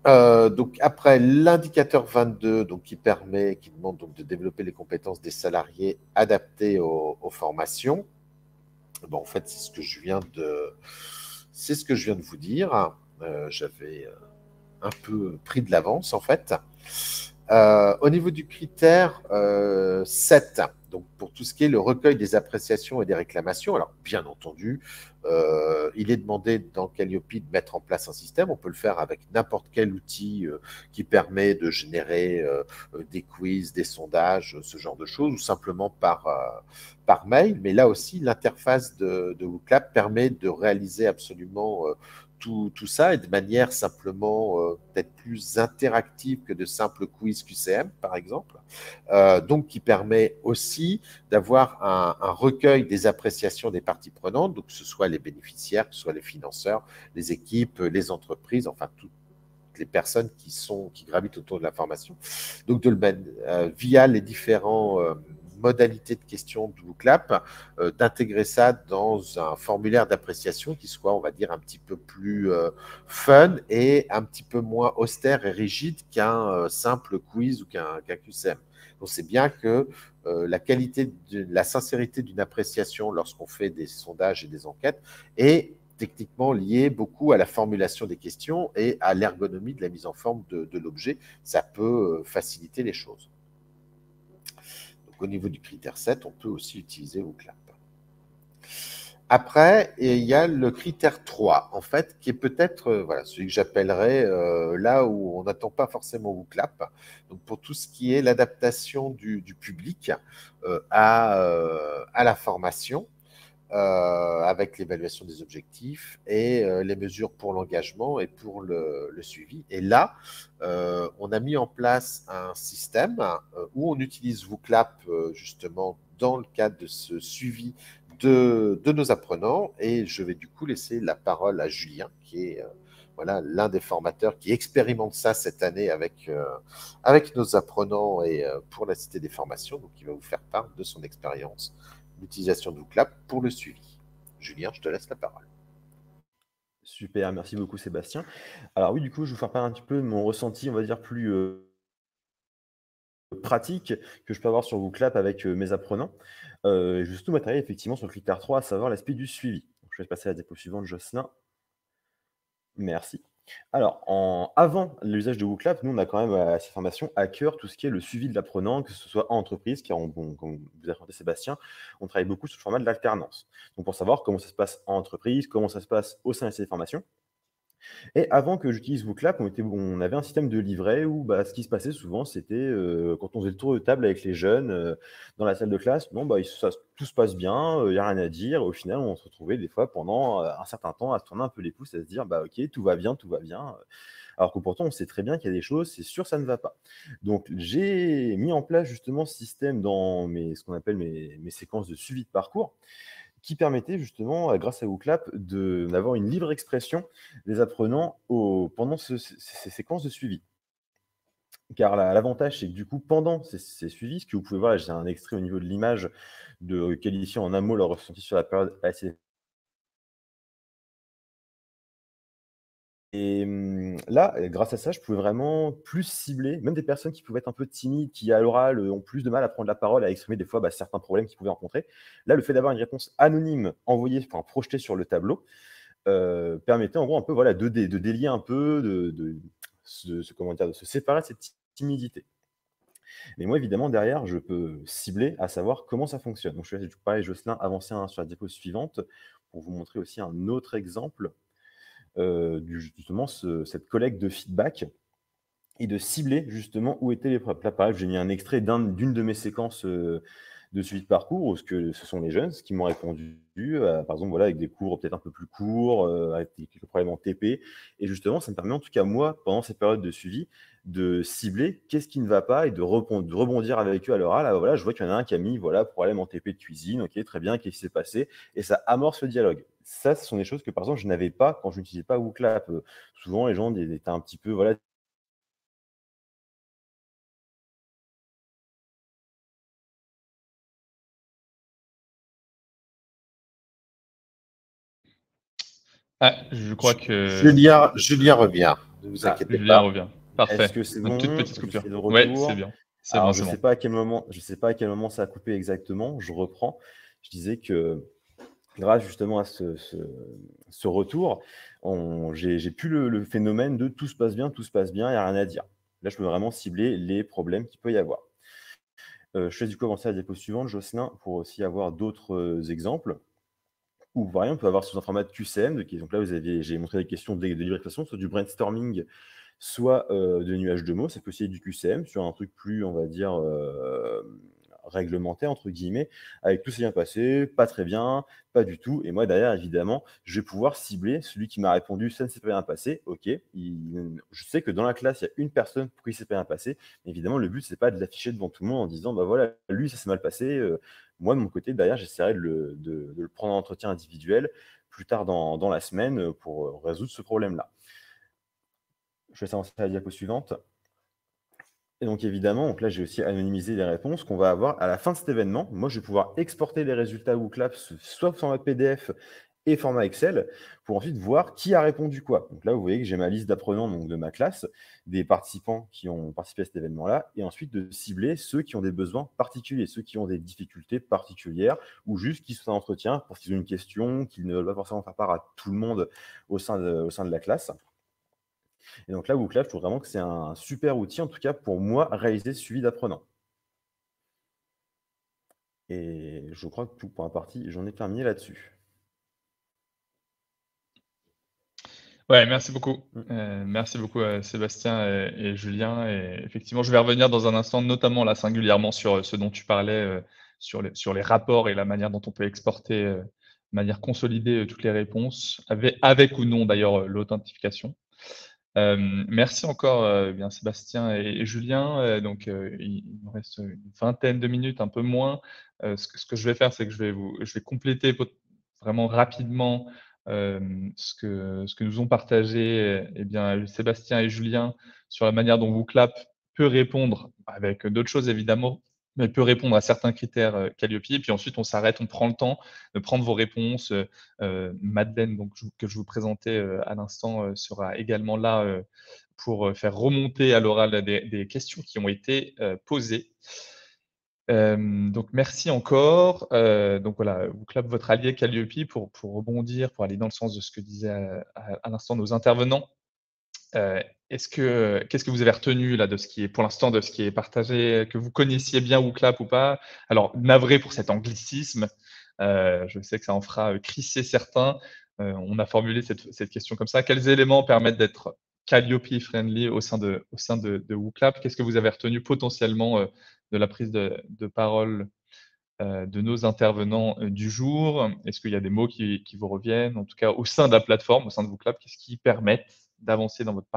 B: Donc après, l'indicateur 22, donc, qui demande donc de développer les compétences des salariés adaptées aux formations. Bon, en fait, c'est ce que je viens de vous dire. J'avais un peu pris de l'avance, en fait. Au niveau du critère 7, donc pour tout ce qui est le recueil des appréciations et des réclamations, alors bien entendu, il est demandé dans Calliope de mettre en place un système. On peut le faire avec n'importe quel outil qui permet de générer des quiz, des sondages, ce genre de choses, ou simplement par mail. Mais là aussi, l'interface de WooClap permet de réaliser absolument tout ça, et de manière simplement peut-être plus interactive que de simples quiz QCM, par exemple. Donc, qui permet aussi d'avoir un recueil des appréciations des parties prenantes, donc que ce soit les bénéficiaires, que ce soit les financeurs, les équipes, les entreprises, enfin toutes les personnes qui gravitent autour de la formation. Donc, via les différents modalités de questions de WooClap, d'intégrer ça dans un formulaire d'appréciation qui soit, on va dire, un petit peu plus fun et un petit peu moins austère et rigide qu'un simple quiz ou qu'un QCM. Donc, c'est bien que la qualité, la sincérité d'une appréciation lorsqu'on fait des sondages et des enquêtes est techniquement liée beaucoup à la formulation des questions et à l'ergonomie de la mise en forme de l'objet. Ça peut faciliter les choses. Donc, au niveau du critère 7, on peut aussi utiliser WooClap. Après, il y a le critère 3, en fait, qui est peut-être voilà, celui que j'appellerais là où on n'attend pas forcément WooClap. Donc, pour tout ce qui est l'adaptation du public à la formation, avec l'évaluation des objectifs et les mesures pour l'engagement et pour le suivi. Et là, on a mis en place un système où on utilise WooClap justement dans le cadre de ce suivi de nos apprenants. Et je vais du coup laisser la parole à Julien, qui est voilà, l'un des formateurs qui expérimente ça cette année avec nos apprenants et pour la Cité des formations. Donc, il va vous faire part de son expérience l'utilisation de WooClap pour le suivi. Julien, je te laisse la parole.
C: Super, merci beaucoup Sébastien. Alors oui, du coup, je vais vous faire part un petit peu de mon ressenti, on va dire, plus pratique que je peux avoir sur WooClap avec mes apprenants. Je vais surtout m'attarder effectivement sur le critère 3, à savoir l'aspect du suivi. Donc, je vais passer à la diapo suivante, Jocelyn. Merci. Alors, avant l'usage de WooClap, nous, on a quand même à ces formations à cœur tout ce qui est le suivi de l'apprenant, que ce soit en entreprise, car bon, comme vous a présenté Sébastien, on travaille beaucoup sur le format de l'alternance. Donc, pour savoir comment ça se passe en entreprise, comment ça se passe au sein de ces formations. Et avant que j'utilise WooClap, on avait un système de livret où bah, ce qui se passait souvent, c'était quand on faisait le tour de table avec les jeunes dans la salle de classe, bon, bah, tout se passe bien, il n'y a rien à dire. Au final, on se retrouvait des fois pendant un certain temps à se tourner un peu les pouces, à se dire, bah, ok, tout va bien, tout va bien. Alors que pourtant, on sait très bien qu'il y a des choses, c'est sûr, ça ne va pas. Donc, j'ai mis en place justement ce système dans ce qu'on appelle mes séquences de suivi de parcours qui permettait justement, grâce à WooClap, d'avoir une libre expression des apprenants pendant ces séquences de suivi. Car l'avantage, c'est que du coup, pendant ces suivis, ce que vous pouvez voir, j'ai un extrait au niveau de l'image de qualifiant en un mot leur ressenti sur la période assez. Et là, grâce à ça, je pouvais vraiment plus cibler, même des personnes qui pouvaient être un peu timides, qui à l'oral ont plus de mal à prendre la parole, à exprimer des fois certains problèmes qu'ils pouvaient rencontrer. Là, le fait d'avoir une réponse anonyme envoyée, enfin projetée sur le tableau, permettait en gros un peu voilà, de délier un peu, comment dire, de se séparer de cette timidité. Mais moi, évidemment, derrière, je peux cibler à savoir comment ça fonctionne. Donc, je vais pareil, Jocelyn, avancer sur la diapo suivante pour vous montrer aussi un autre exemple justement cette collecte de feedback et de cibler justement où étaient les preuves. Là, pareil, j'ai mis un extrait d'une de mes séquences de suivi de parcours, où ce sont les jeunes qui m'ont répondu, par exemple, voilà, avec des cours peut-être un peu plus courts, avec quelques problèmes en TP. Et justement, ça me permet, en tout cas, moi, pendant ces périodes de suivi, de cibler qu'est-ce qui ne va pas et de rebondir avec eux à l'oral. Ah, voilà, je vois qu'il y en a un qui a mis voilà, problème en TP de cuisine, ok, très bien, qu'est-ce qui s'est passé? Et ça amorce le dialogue. Ça, ce sont des choses que, par exemple, je n'avais pas quand je n'utilisais pas WooClap. Souvent, les gens étaient un petit peu voilà,
A: Ah, je crois que
B: Julien revient, ne vous
C: ah,
B: inquiétez
A: Julien
B: pas.
A: revient.
C: est-ce
A: Parfait.
C: que c'est
A: Une toute
C: bon?
A: petite
C: Je
A: coupure.
C: suis de
A: Ouais, c'est
C: retour.
A: bien. C'est
C: Alors,
A: bon,
C: je
A: c'est
C: sais
A: bon.
C: pas à quel moment, ça a coupé exactement. Je reprends. Je disais que grâce justement à ce retour, j'ai plus le phénomène de tout se passe bien, il n'y a rien à dire. Là, je peux vraiment cibler les problèmes qu'il peut y avoir. Je fais du coup avancer à la diapo suivante, Jocelyn, pour aussi avoir d'autres exemples. Ou par exemple, on peut avoir sous un format de QCM. Donc là, j'ai montré des questions de libre expression, soit du brainstorming, soit de nuages de mots. Ça peut aussi être du QCM sur un truc plus, on va dire, réglementaire, entre guillemets, avec tout s'est bien passé, pas très bien, pas du tout. Et moi, derrière, évidemment, je vais pouvoir cibler celui qui m'a répondu ça ne s'est pas bien passé. Ok, je sais que dans la classe, il y a une personne pour qui il s'est pas bien passé. Mais évidemment, le but, c'est pas de l'afficher devant tout le monde en disant bah voilà, lui, ça s'est mal passé. Moi, de mon côté, derrière, j'essaierai de le prendre en entretien individuel plus tard dans la semaine pour résoudre ce problème-là. Je vais avancer à la diapo suivante. Et donc évidemment, donc là j'ai aussi anonymisé les réponses qu'on va avoir à la fin de cet événement. Moi, je vais pouvoir exporter les résultats WooClap soit format PDF et format Excel pour ensuite voir qui a répondu quoi. Donc là, vous voyez que j'ai ma liste d'apprenants donc de ma classe, des participants qui ont participé à cet événement-là, et ensuite de cibler ceux qui ont des besoins particuliers, ceux qui ont des difficultés particulières, ou juste qui sont en entretien parce qu'ils ont une question, qu'ils ne veulent pas forcément faire part à tout le monde au sein de la classe. Et donc là, WooClap, je trouve vraiment que c'est un super outil, en tout cas pour moi, réaliser ce suivi d'apprenants. Et je crois que tout pour la partie, j'en ai terminé là-dessus.
A: Ouais, merci beaucoup. Merci beaucoup à Sébastien et Julien. Et effectivement, je vais revenir dans un instant, notamment là singulièrement sur ce dont tu parlais, sur les rapports et la manière dont on peut exporter de manière consolidée toutes les réponses, avec ou non d'ailleurs l'authentification. Merci encore bien Sébastien et Julien. Il nous reste une vingtaine de minutes, un peu moins. Ce que je vais faire, c'est que je vais compléter vraiment rapidement ce que nous ont partagé bien, Sébastien et Julien sur la manière dont WooClap peut répondre, avec d'autres choses évidemment, mais peut répondre à certains critères Calliope. Et puis ensuite, on s'arrête, on prend le temps de prendre vos réponses. Madeleine, donc, que je vous présentais à l'instant, sera également là pour faire remonter à l'oral des questions qui ont été posées. Donc merci encore. Donc voilà, WooClap, votre allié Calliope, pour rebondir, pour aller dans le sens de ce que disaient à l'instant nos intervenants. Qu'est-ce que vous avez retenu là de ce qui est, pour l'instant, de ce qui est partagé, que vous connaissiez bien WooClap ou pas? Alors, navré pour cet anglicisme, je sais que ça en fera crisser certains. On a formulé cette question comme ça. Quels éléments permettent d'être Calliope friendly au sein de WooClap? Qu'est-ce que vous avez retenu potentiellement de la prise de parole de nos intervenants du jour? Est-ce qu'il y a des mots qui vous reviennent? En tout cas, au sein de la plateforme, au sein de WooClap, qu'est-ce qui permet d'avancer dans votre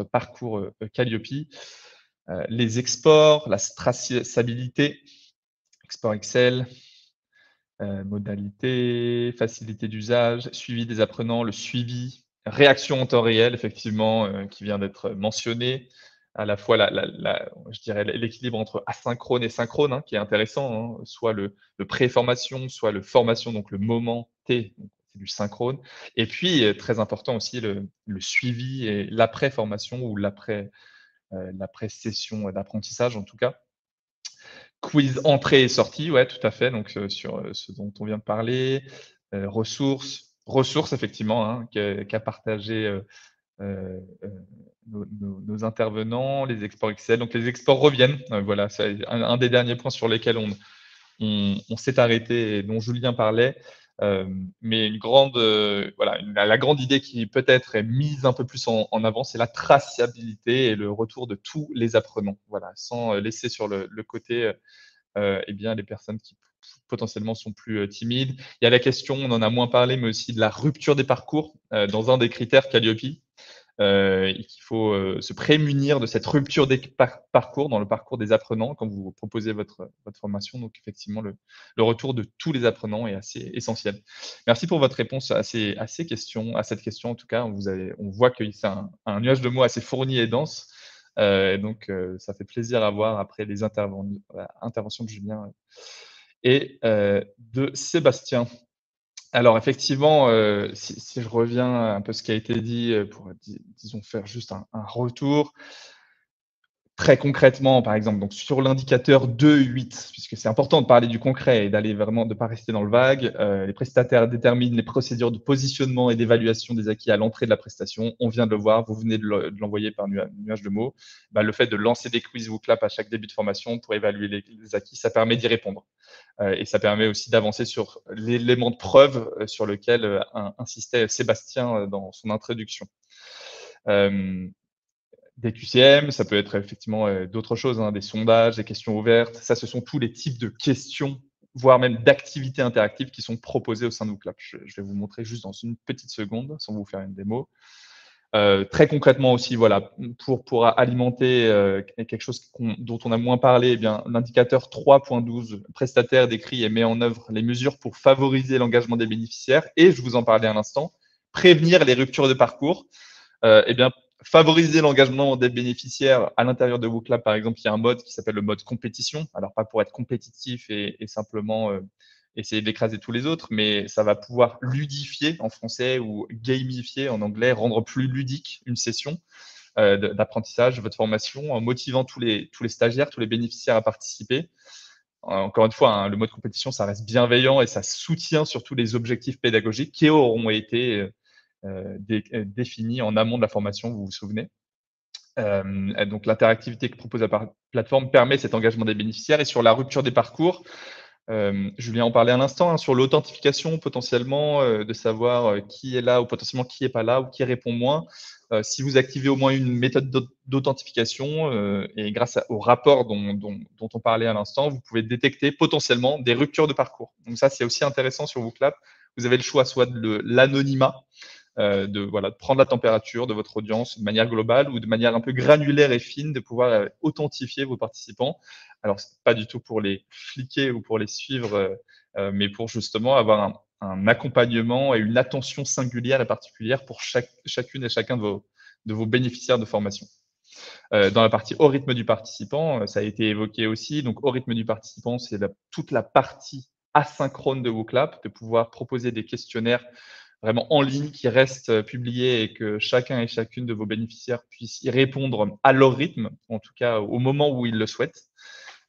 A: parcours Calliope? Les exports, la traçabilité, export Excel, modalité, facilité d'usage, suivi des apprenants, le suivi, réaction en temps réel, effectivement, qui vient d'être mentionné. À la fois, je dirais, l'équilibre entre asynchrone et synchrone, hein, qui est intéressant, hein, soit le pré-formation, soit le formation, donc le moment T, donc c'est du synchrone. Et puis, très important aussi, le suivi et l'après-formation ou l'après-session d'apprentissage, en tout cas. Quiz entrée et sortie, ouais, tout à fait. Donc, sur ce dont on vient de parler. Ressources, effectivement, hein, qu'a partagé nos intervenants, les exports Excel. Donc, les exports reviennent. Voilà, c'est un des derniers points sur lesquels on s'est arrêté et dont Julien parlait. Mais la grande idée qui peut-être est mise un peu plus en avant, c'est la traçabilité et le retour de tous les apprenants. Voilà, sans laisser sur le côté les personnes qui potentiellement sont plus timides. Il y a la question, on en a moins parlé, mais aussi de la rupture des parcours dans un des critères Calliope. Et qu'il faut se prémunir de cette rupture des parcours dans le parcours des apprenants quand vous proposez votre formation. Donc, effectivement, le retour de tous les apprenants est assez essentiel. Merci pour votre réponse à cette question. En tout cas, on voit que c'est un nuage de mots assez fourni et dense. Ça fait plaisir à voir après les interventions de Julien et de Sébastien. Alors effectivement, si je reviens un peu à ce qui a été dit, pour disons faire juste un retour. Très concrètement, par exemple, donc sur l'indicateur 2.8, puisque c'est important de parler du concret et d'aller vraiment, de ne pas rester dans le vague, les prestataires déterminent les procédures de positionnement et d'évaluation des acquis à l'entrée de la prestation. On vient de le voir, vous venez de l'envoyer par nuage de mots. Le fait de lancer des quiz WooClap à chaque début de formation pour évaluer les acquis, ça permet d'y répondre. Et ça permet aussi d'avancer sur l'élément de preuve sur lequel insistait Sébastien dans son introduction. Des QCM, ça peut être effectivement d'autres choses, hein, des sondages, des questions ouvertes. Ça, ce sont tous les types de questions, voire même d'activités interactives qui sont proposées au sein de WooClap. Je vais vous montrer juste dans une petite seconde, sans vous faire une démo. Très concrètement aussi, voilà, pour alimenter quelque chose dont on a moins parlé, l'indicateur 3.12, prestataire décrit et met en œuvre les mesures pour favoriser l'engagement des bénéficiaires. Et je vous en parlais à l'instant, prévenir les ruptures de parcours. Favoriser l'engagement des bénéficiaires à l'intérieur de WooClap, par exemple, il y a un mode qui s'appelle le mode compétition. Alors, pas pour être compétitif et simplement essayer d'écraser tous les autres, mais ça va pouvoir ludifier en français ou gamifier en anglais, rendre plus ludique une session d'apprentissage, votre formation, en motivant tous les stagiaires, tous les bénéficiaires à participer. Encore une fois, hein, le mode compétition, ça reste bienveillant et ça soutient surtout les objectifs pédagogiques qui auront été définis en amont de la formation, vous vous souvenez. Donc, l'interactivité que propose la plateforme permet cet engagement des bénéficiaires. Et sur la rupture des parcours, Julien en parlait à l'instant, hein, sur l'authentification potentiellement, de savoir qui est là ou potentiellement qui n'est pas là ou qui répond moins. Si vous activez au moins une méthode d'authentification et grâce au rapport dont on parlait à l'instant, vous pouvez détecter potentiellement des ruptures de parcours. Donc ça, c'est aussi intéressant sur WooClap. Vous avez le choix soit de l'anonymat, de prendre la température de votre audience de manière globale ou de manière un peu granulaire et fine, de pouvoir authentifier vos participants. Alors, ce n'est pas du tout pour les fliquer ou pour les suivre, mais pour justement avoir un accompagnement et une attention singulière et particulière pour chacune et chacun de vos bénéficiaires de formation. Dans la partie au rythme du participant, ça a été évoqué aussi. Donc, au rythme du participant, c'est toute la partie asynchrone de WooClap, de pouvoir proposer des questionnaires vraiment en ligne qui restent publiés et que chacun et chacune de vos bénéficiaires puissent y répondre à leur rythme, en tout cas au moment où ils le souhaitent.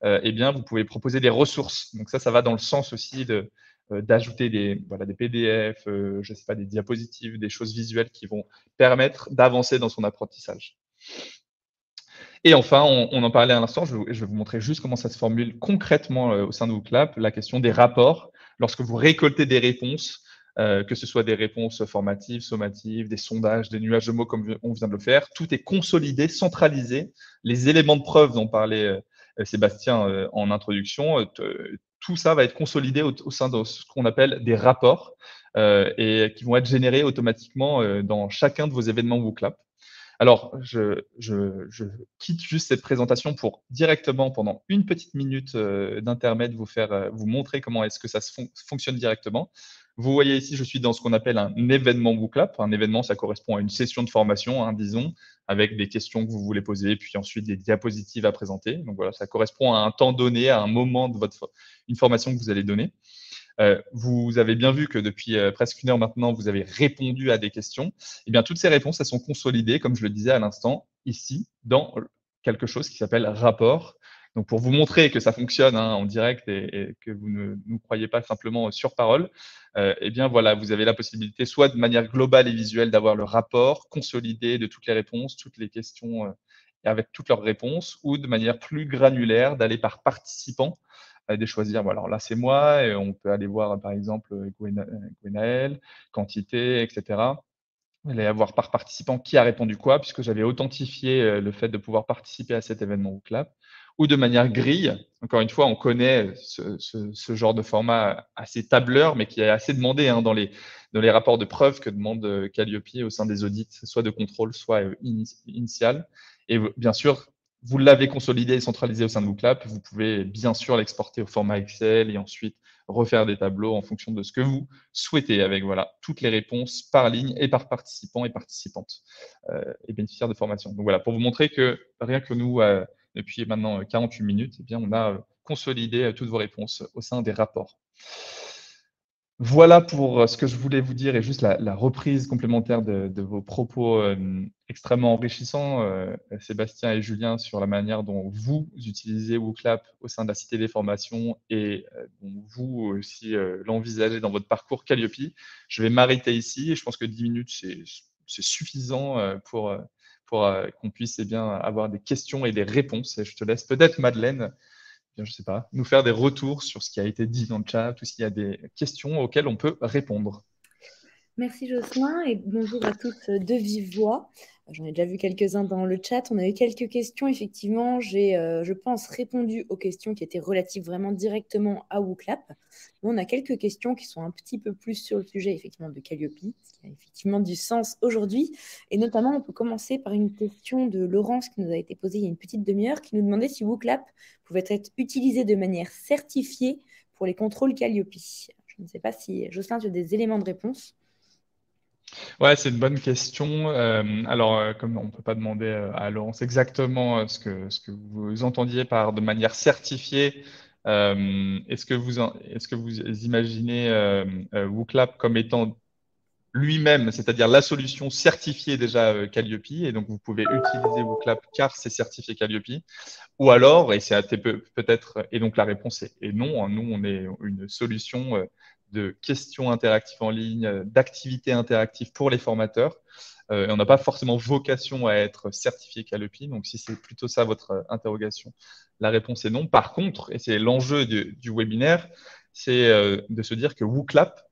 A: Eh bien, vous pouvez proposer des ressources. Donc ça va dans le sens aussi d'ajouter des PDF, je ne sais pas, des diapositives, des choses visuelles qui vont permettre d'avancer dans son apprentissage. Et enfin, on en parlait à l'instant, je vais vous montrer juste comment ça se formule concrètement au sein de WooClap, la question des rapports. Lorsque vous récoltez des réponses, que ce soit des réponses formatives, sommatives, des sondages, des nuages de mots comme on vient de le faire, tout est consolidé, centralisé. Les éléments de preuve dont parlait Sébastien en introduction, tout ça va être consolidé au sein de ce qu'on appelle des rapports et qui vont être générés automatiquement dans chacun de vos événements WooClap. Alors, je quitte juste cette présentation pour directement, pendant une petite minute d'intermède, vous montrer comment est-ce que ça fonctionne directement. Vous voyez ici, je suis dans ce qu'on appelle un événement WooClap. Un événement, ça correspond à une session de formation, hein, disons, avec des questions que vous voulez poser, puis ensuite des diapositives à présenter. Donc voilà, ça correspond à un temps donné, à un moment de une formation que vous allez donner. Vous avez bien vu que depuis presque une heure maintenant, vous avez répondu à des questions. Eh bien, toutes ces réponses, elles sont consolidées, comme je le disais à l'instant, ici, dans quelque chose qui s'appelle rapport. Donc, pour vous montrer que ça fonctionne en direct et que vous ne nous croyez pas simplement sur parole, eh bien, voilà, vous avez la possibilité, soit de manière globale et visuelle, d'avoir le rapport consolidé de toutes les réponses, toutes les questions avec toutes leurs réponses, ou de manière plus granulaire, d'aller par participant, de choisir, alors là c'est moi, et on peut aller voir par exemple Gwenaël, quantité, etc. Vous allez avoir par participant qui a répondu quoi, puisque j'avais authentifié le fait de pouvoir participer à cet événement WooClap, ou de manière grille. Encore une fois, on connaît ce genre de format assez tableur, mais qui est assez demandé dans les rapports de preuve que demande Calliope au sein des audits, soit de contrôle, soit initial. Et bien sûr, vous l'avez consolidé et centralisé au sein de WooClap, vous pouvez bien sûr l'exporter au format Excel et ensuite refaire des tableaux en fonction de ce que vous souhaitez avec toutes les réponses par ligne et par participants et participantes et bénéficiaires de formation. Donc voilà, pour vous montrer que rien que nous, depuis maintenant 48 minutes, eh bien, on a consolidé toutes vos réponses au sein des rapports. Voilà pour ce que je voulais vous dire et juste la reprise complémentaire de vos propos extrêmement enrichissants, Sébastien et Julien, sur la manière dont vous utilisez WooClap au sein de la Cité des formations et dont vous aussi l'envisagez dans votre parcours Calliope. Je vais m'arrêter ici et je pense que 10 minutes, c'est suffisant pour qu'on puisse avoir des questions et des réponses. Et je te laisse peut-être, Madeleine, je ne sais pas, nous faire des retours sur ce qui a été dit dans le chat ou s'il y a des questions auxquelles on peut répondre.
D: Merci Jocelyn et bonjour à tous de vive voix. J'en ai déjà vu quelques-uns dans le chat. On a eu quelques questions. Effectivement, j'ai, je pense, répondu aux questions qui étaient relatives vraiment directement à WooClap. On a quelques questions qui sont un petit peu plus sur le sujet effectivement de Calliope, ce qui a effectivement du sens aujourd'hui. Et notamment, on peut commencer par une question de Laurence qui nous a été posée il y a une petite demi-heure, qui nous demandait si WooClap pouvait être utilisé de manière certifiée pour les contrôles Calliope. Je ne sais pas si, Jocelyn, tu as des éléments de réponse.
A: Ouais, c'est une bonne question. Alors, comme on ne peut pas demander à Laurence exactement ce que vous entendiez par de manière certifiée, est-ce que vous imaginez WooClap comme étant lui-même, c'est-à-dire la solution certifiée déjà Calliope, et donc vous pouvez utiliser WooClap car c'est certifié Calliope, ou alors, et c'est peut-être, et donc la réponse est non, nous on est une solution de questions interactives en ligne, d'activités interactives pour les formateurs, et on n'a pas forcément vocation à être certifié Calliope. Donc, si c'est plutôt ça votre interrogation, la réponse est non. Par contre, et c'est l'enjeu du webinaire, c'est de se dire que WooClap,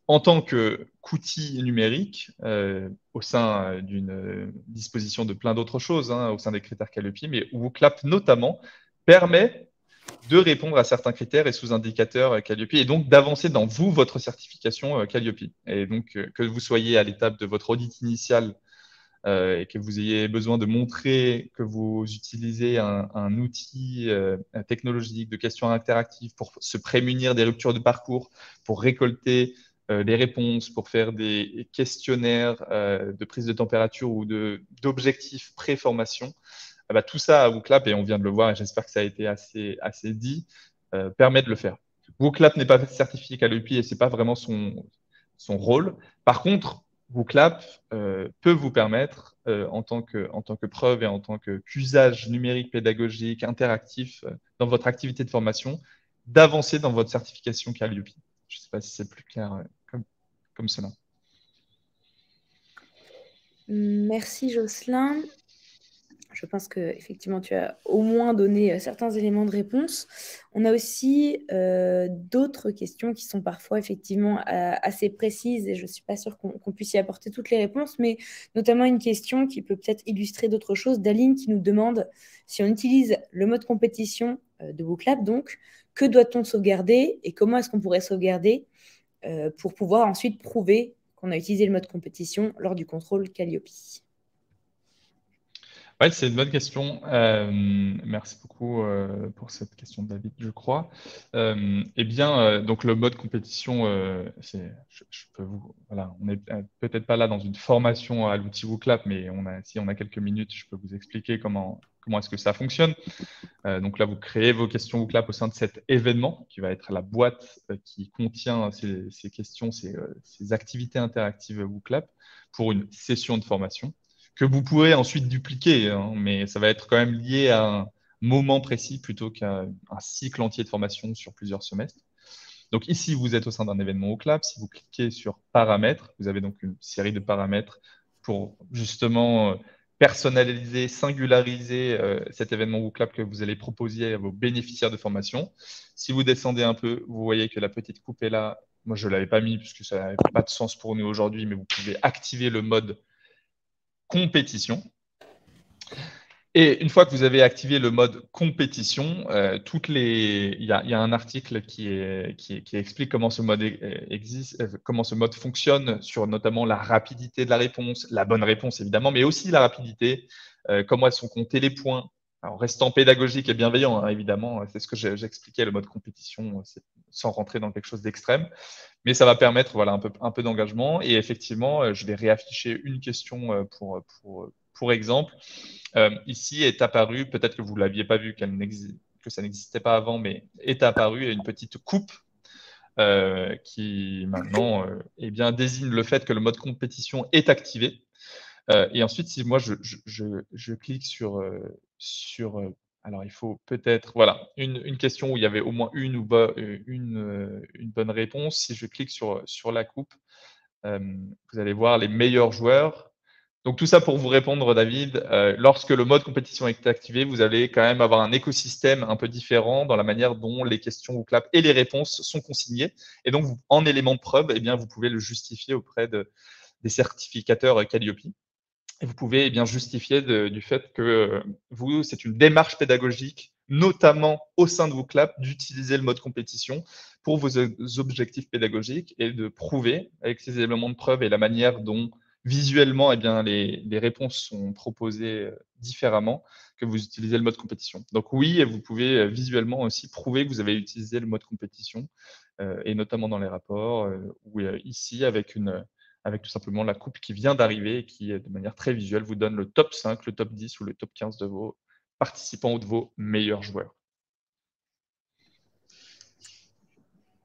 A: en tant qu'outil numérique, au sein d'une disposition de plein d'autres choses, hein, au sein des critères Calliope, mais WooClap notamment, permet de répondre à certains critères et sous-indicateurs Calliope, et donc d'avancer dans votre certification Calliope. Et donc, que vous soyez à l'étape de votre audit initial et que vous ayez besoin de montrer que vous utilisez un outil technologique de questions interactives pour se prémunir des ruptures de parcours, pour récolter les réponses, pour faire des questionnaires de prise de température ou d'objectifs pré-formation. Bah, tout ça à WooClap, et on vient de le voir, et j'espère que ça a été assez dit, permet de le faire. WooClap n'est pas certifié Calliope et ce n'est pas vraiment son rôle. Par contre, WooClap peut vous permettre, en tant que preuve et en tant qu'usage numérique, pédagogique, interactif dans votre activité de formation, d'avancer dans votre certification Calliope. Je ne sais pas si c'est plus clair comme cela.
D: Merci Jocelyn. Je pense qu'effectivement, tu as au moins donné certains éléments de réponse. On a aussi d'autres questions qui sont parfois effectivement assez précises et je ne suis pas sûre qu'on puisse y apporter toutes les réponses, mais notamment une question qui peut peut-être illustrer d'autres choses d'Aline qui nous demande si on utilise le mode compétition de WooClap, donc, que doit-on sauvegarder et comment est-ce qu'on pourrait sauvegarder pour pouvoir ensuite prouver qu'on a utilisé le mode compétition lors du contrôle Calliope.
A: Oui, c'est une bonne question. Merci beaucoup pour cette question, David, je crois. Eh bien, donc le mode compétition, je peux voilà, on n'est peut-être pas là dans une formation à l'outil WooClap, mais si on a quelques minutes, je peux vous expliquer comment est-ce que ça fonctionne. Donc là, vous créez vos questions WooClap au sein de cet événement, qui va être la boîte qui contient ces questions, ces activités interactives WooClap pour une session de formation que vous pourrez ensuite dupliquer, hein, mais ça va être quand même lié à un moment précis plutôt qu'à un cycle entier de formation sur plusieurs semestres. Donc ici, vous êtes au sein d'un événement WooClap. Si vous cliquez sur paramètres, vous avez donc une série de paramètres pour justement personnaliser, singulariser cet événement WooClap que vous allez proposer à vos bénéficiaires de formation. Si vous descendez un peu, vous voyez que la petite coupe est là. Moi, je ne l'avais pas mis puisque ça n'avait pas de sens pour nous aujourd'hui, mais vous pouvez activer le mode compétition. Et une fois que vous avez activé le mode compétition, il y a un article qui explique comment ce mode existe, comment ce mode fonctionne sur notamment la rapidité de la réponse, la bonne réponse évidemment, mais aussi la rapidité, comment elles sont comptées les points. En restant pédagogique et bienveillant, hein, évidemment, c'est ce que j'expliquais, le mode compétition, sans rentrer dans quelque chose d'extrême. Mais ça va permettre voilà, un peu d'engagement. Et effectivement, je vais réafficher une question pour exemple. Ici est apparu, peut-être que vous ne l'aviez pas vu, que ça n'existait pas avant, mais est apparue une petite coupe qui maintenant eh bien, désigne le fait que le mode compétition est activé. Et ensuite, si moi je clique sur alors il faut peut-être, voilà, une question où il y avait au moins une bonne réponse. Si je clique sur la coupe, vous allez voir les meilleurs joueurs. Donc tout ça pour vous répondre, David, lorsque le mode compétition est activé, vous allez quand même avoir un écosystème un peu différent dans la manière dont les questions WooClap et les réponses sont consignées. Et donc, en élément de preuve, eh bien, vous pouvez le justifier auprès des certificateurs Calliope. Et vous pouvez eh bien, justifier du fait que c'est une démarche pédagogique, notamment au sein de WooClap, d'utiliser le mode compétition pour vos objectifs pédagogiques et de prouver avec ces éléments de preuve et la manière dont visuellement eh bien, les réponses sont proposées différemment que vous utilisez le mode compétition. Donc oui, vous pouvez visuellement aussi prouver que vous avez utilisé le mode compétition et notamment dans les rapports ou ici avec tout simplement la coupe qui vient d'arriver et qui, de manière très visuelle, vous donne le top 5, le top 10 ou le top 15 de vos participants ou de vos meilleurs joueurs.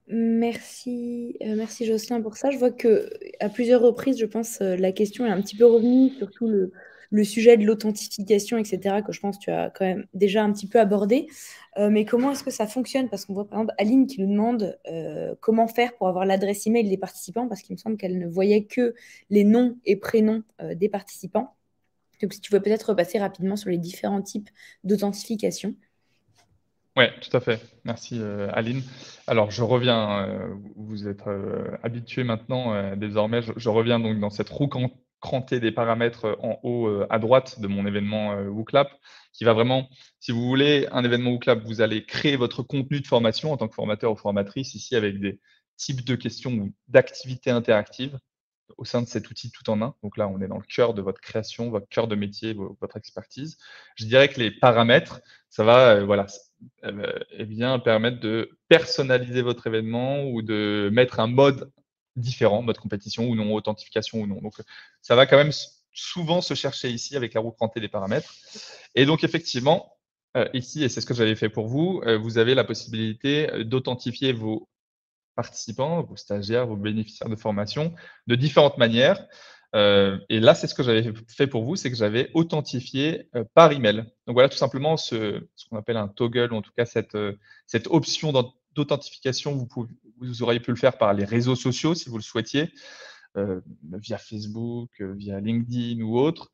D: Merci Jocelyn pour ça. Je vois qu'à plusieurs reprises, je pense, la question est un petit peu revenue, surtout le sujet de l'authentification, etc., que je pense que tu as quand même déjà un petit peu abordé. Mais comment est-ce que ça fonctionne? Parce qu'on voit par exemple Aline qui nous demande comment faire pour avoir l'adresse email des participants, parce qu'il me semble qu'elle ne voyait que les noms et prénoms des participants. Donc, si tu veux peut-être repasser rapidement sur les différents types d'authentification.
A: Oui, tout à fait. Merci, Aline. Alors, je reviens, vous êtes habitués maintenant, désormais, je reviens donc dans cette roue crantée des paramètres en haut à droite de mon événement WooClap, qui va vraiment, si vous voulez, un événement WooClap, vous allez créer votre contenu de formation en tant que formateur ou formatrice, ici avec des types de questions ou d'activités interactives au sein de cet outil tout en un. Donc là, on est dans le cœur de votre création, votre cœur de métier, votre expertise. Je dirais que les paramètres, ça va voilà, eh bien, permettre de personnaliser votre événement ou de mettre un mode différent, mode compétition ou non, authentification ou non. Donc, ça va quand même souvent se chercher ici avec la roue crantée des paramètres. Et donc, effectivement, ici, et c'est ce que j'avais fait pour vous, vous avez la possibilité d'authentifier vos participants, vos stagiaires, vos bénéficiaires de formation de différentes manières. Et là, c'est ce que j'avais fait pour vous, c'est que j'avais authentifié par email. Donc voilà, tout simplement ce qu'on appelle un toggle, ou en tout cas cette option d'authentification, vous auriez pu le faire par les réseaux sociaux si vous le souhaitiez, via Facebook, via LinkedIn ou autre.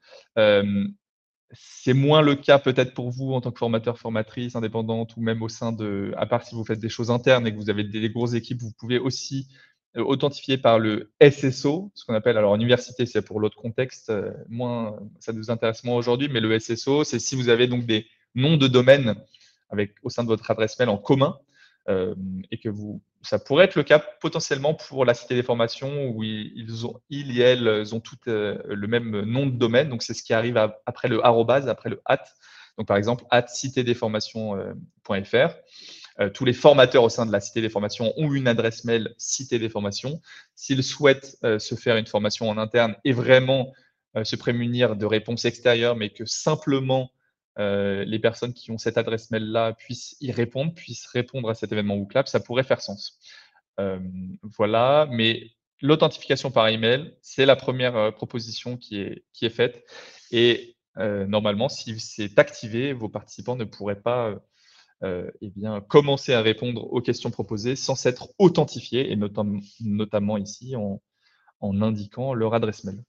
A: C'est moins le cas peut-être pour vous en tant que formateur, formatrice, indépendante ou même au sein de, à part si vous faites des choses internes et que vous avez des grosses équipes, vous pouvez aussi authentifier par le SSO, ce qu'on appelle, alors en université, c'est pour l'autre contexte, moins, ça nous intéresse moins aujourd'hui, mais le SSO, c'est si vous avez donc des noms de domaine avec, au sein de votre adresse mail en commun, et que ça pourrait être le cas potentiellement pour la Cité des formations où ils et elles ont toutes le même nom de domaine. Donc, c'est ce qui arrive après le arrobase, après le @. Donc, par exemple, @citedesformations.fr. Tous les formateurs au sein de la Cité des formations ont une adresse mail Cité des formations. S'ils souhaitent se faire une formation en interne et vraiment se prémunir de réponses extérieures, mais que simplement les personnes qui ont cette adresse mail-là puissent y répondre, puissent répondre à cet événement WooClap, ça pourrait faire sens. Voilà, mais l'authentification par email, c'est la première proposition qui est faite. Et normalement, si c'est activé, vos participants ne pourraient pas eh bien, commencer à répondre aux questions proposées sans s'être authentifiés, et notamment ici en indiquant leur adresse mail.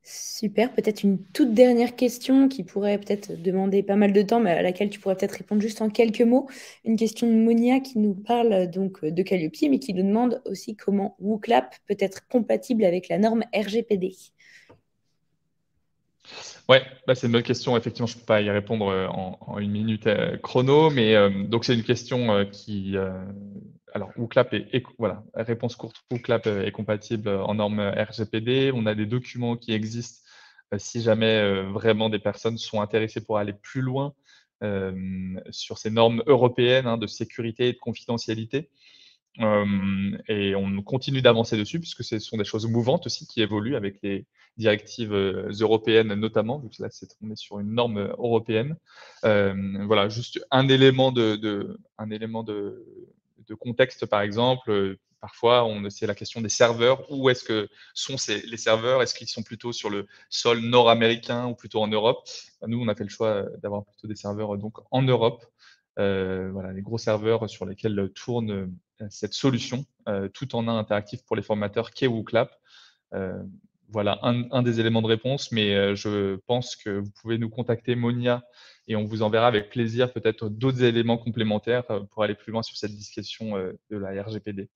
D: Super, peut-être une toute dernière question qui pourrait peut-être demander pas mal de temps, mais à laquelle tu pourrais peut-être répondre juste en quelques mots. Une question de Monia qui nous parle donc de Calliope, mais qui nous demande aussi comment WooClap peut être compatible avec la norme RGPD.
A: Ouais, bah c'est une bonne question. Effectivement, je ne peux pas y répondre en une minute chrono, mais donc c'est une question qui. Alors, WooClap voilà, réponse courte, WooClap est compatible en norme RGPD. On a des documents qui existent si jamais vraiment des personnes sont intéressées pour aller plus loin sur ces normes européennes de sécurité et de confidentialité. Et on continue d'avancer dessus puisque ce sont des choses mouvantes aussi qui évoluent avec les directives européennes notamment, vu que là on est sur une norme européenne. Voilà, juste un élément de contexte par exemple. Parfois, c'est la question des serveurs. Où est-ce que sont les serveurs? Est-ce qu'ils sont plutôt sur le sol nord-américain ou plutôt en Europe? Nous, on a fait le choix d'avoir plutôt des serveurs donc en Europe. Voilà, les gros serveurs sur lesquels tourne cette solution, tout en un interactif pour les formateurs qu'est WooClap. Voilà un des éléments de réponse, mais je pense que vous pouvez nous contacter, Monia, et on vous enverra avec plaisir peut-être d'autres éléments complémentaires pour aller plus loin sur cette discussion de la RGPD.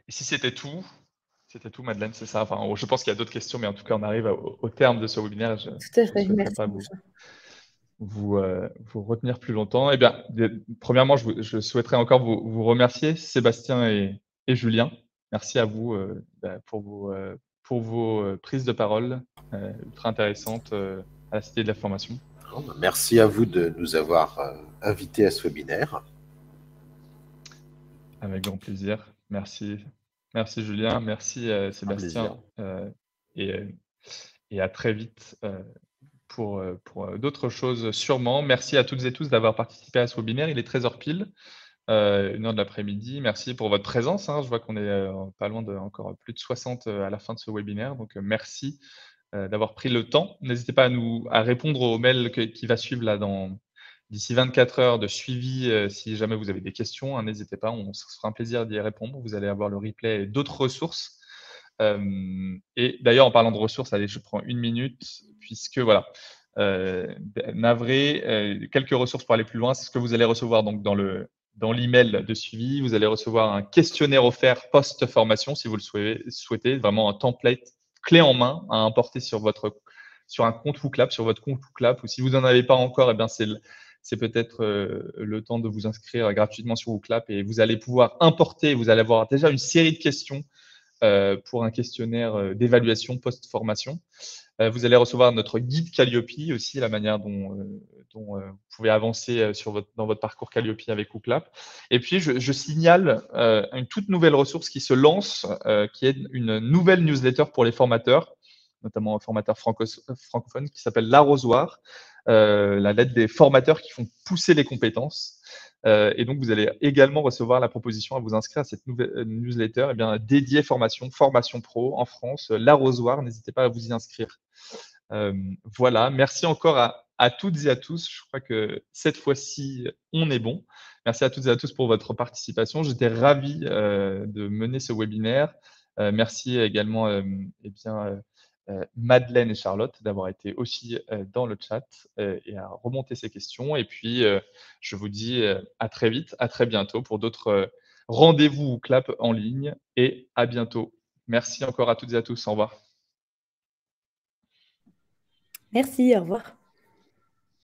A: Et si c'était tout, Madeleine, c'est ça. Enfin, je pense qu'il y a d'autres questions, mais en tout cas, on arrive au terme de ce webinaire. Je
D: Tout à fait,
A: ne souhaiterais
D: merci.
A: pas vous retenir plus longtemps. Eh bien, premièrement, je souhaiterais encore vous remercier, Sébastien et Julien. Merci à vous pour vos prises de parole ultra intéressantes à la Cité de la Formation.
B: Merci à vous de nous avoir invités à ce webinaire.
A: Avec grand plaisir. Merci. Merci Julien, merci Sébastien. Et à très vite pour d'autres choses sûrement. Merci à toutes et tous d'avoir participé à ce webinaire. Il est 13h pile. 1 heure de l'après-midi. Merci pour votre présence, hein. Je vois qu'on est pas loin de encore plus de 60 à la fin de ce webinaire. Donc, merci d'avoir pris le temps. N'hésitez pas à répondre au mail qui va suivre là d'ici 24 heures de suivi. Si jamais vous avez des questions, hein, n'hésitez pas, on se fera un plaisir d'y répondre. Vous allez avoir le replay et d'autres ressources. Et d'ailleurs, en parlant de ressources, allez, je prends 1 minute, puisque voilà, navré, quelques ressources pour aller plus loin. C'est ce que vous allez recevoir donc dans l'email de suivi. Vous allez recevoir un questionnaire offert post-formation, si vous le souhaitez, vraiment un template clé en main à importer sur un compte WooClap, sur votre compte WooClap, ou si vous n'en avez pas encore, eh bien c'est peut-être le temps de vous inscrire gratuitement sur WooClap et vous allez pouvoir importer, vous allez avoir déjà une série de questions pour un questionnaire d'évaluation post-formation. Vous allez recevoir notre guide Calliope aussi, la manière dont vous pouvez avancer dans votre parcours Calliope avec WooClap. Et puis, je signale une toute nouvelle ressource qui se lance, qui est une nouvelle newsletter pour les formateurs, notamment formateurs francophones, qui s'appelle L'Arrosoir, la lettre des formateurs qui font pousser les compétences. Et donc, vous allez également recevoir la proposition à vous inscrire à cette nouvelle newsletter dédiée formation pro en France, L'Arrosoir. N'hésitez pas à vous y inscrire. Voilà, merci encore à toutes et à tous. Je crois que cette fois-ci, on est bon. Merci à toutes et à tous pour votre participation. J'étais ravi de mener ce webinaire. Merci également Madeleine et Charlotte d'avoir été aussi dans le chat et à remonter ces questions. Et puis, je vous dis à très vite, à très bientôt pour d'autres rendez-vous ou clap en ligne et à bientôt. Merci encore à toutes et à tous. Au revoir.
D: Merci, au revoir.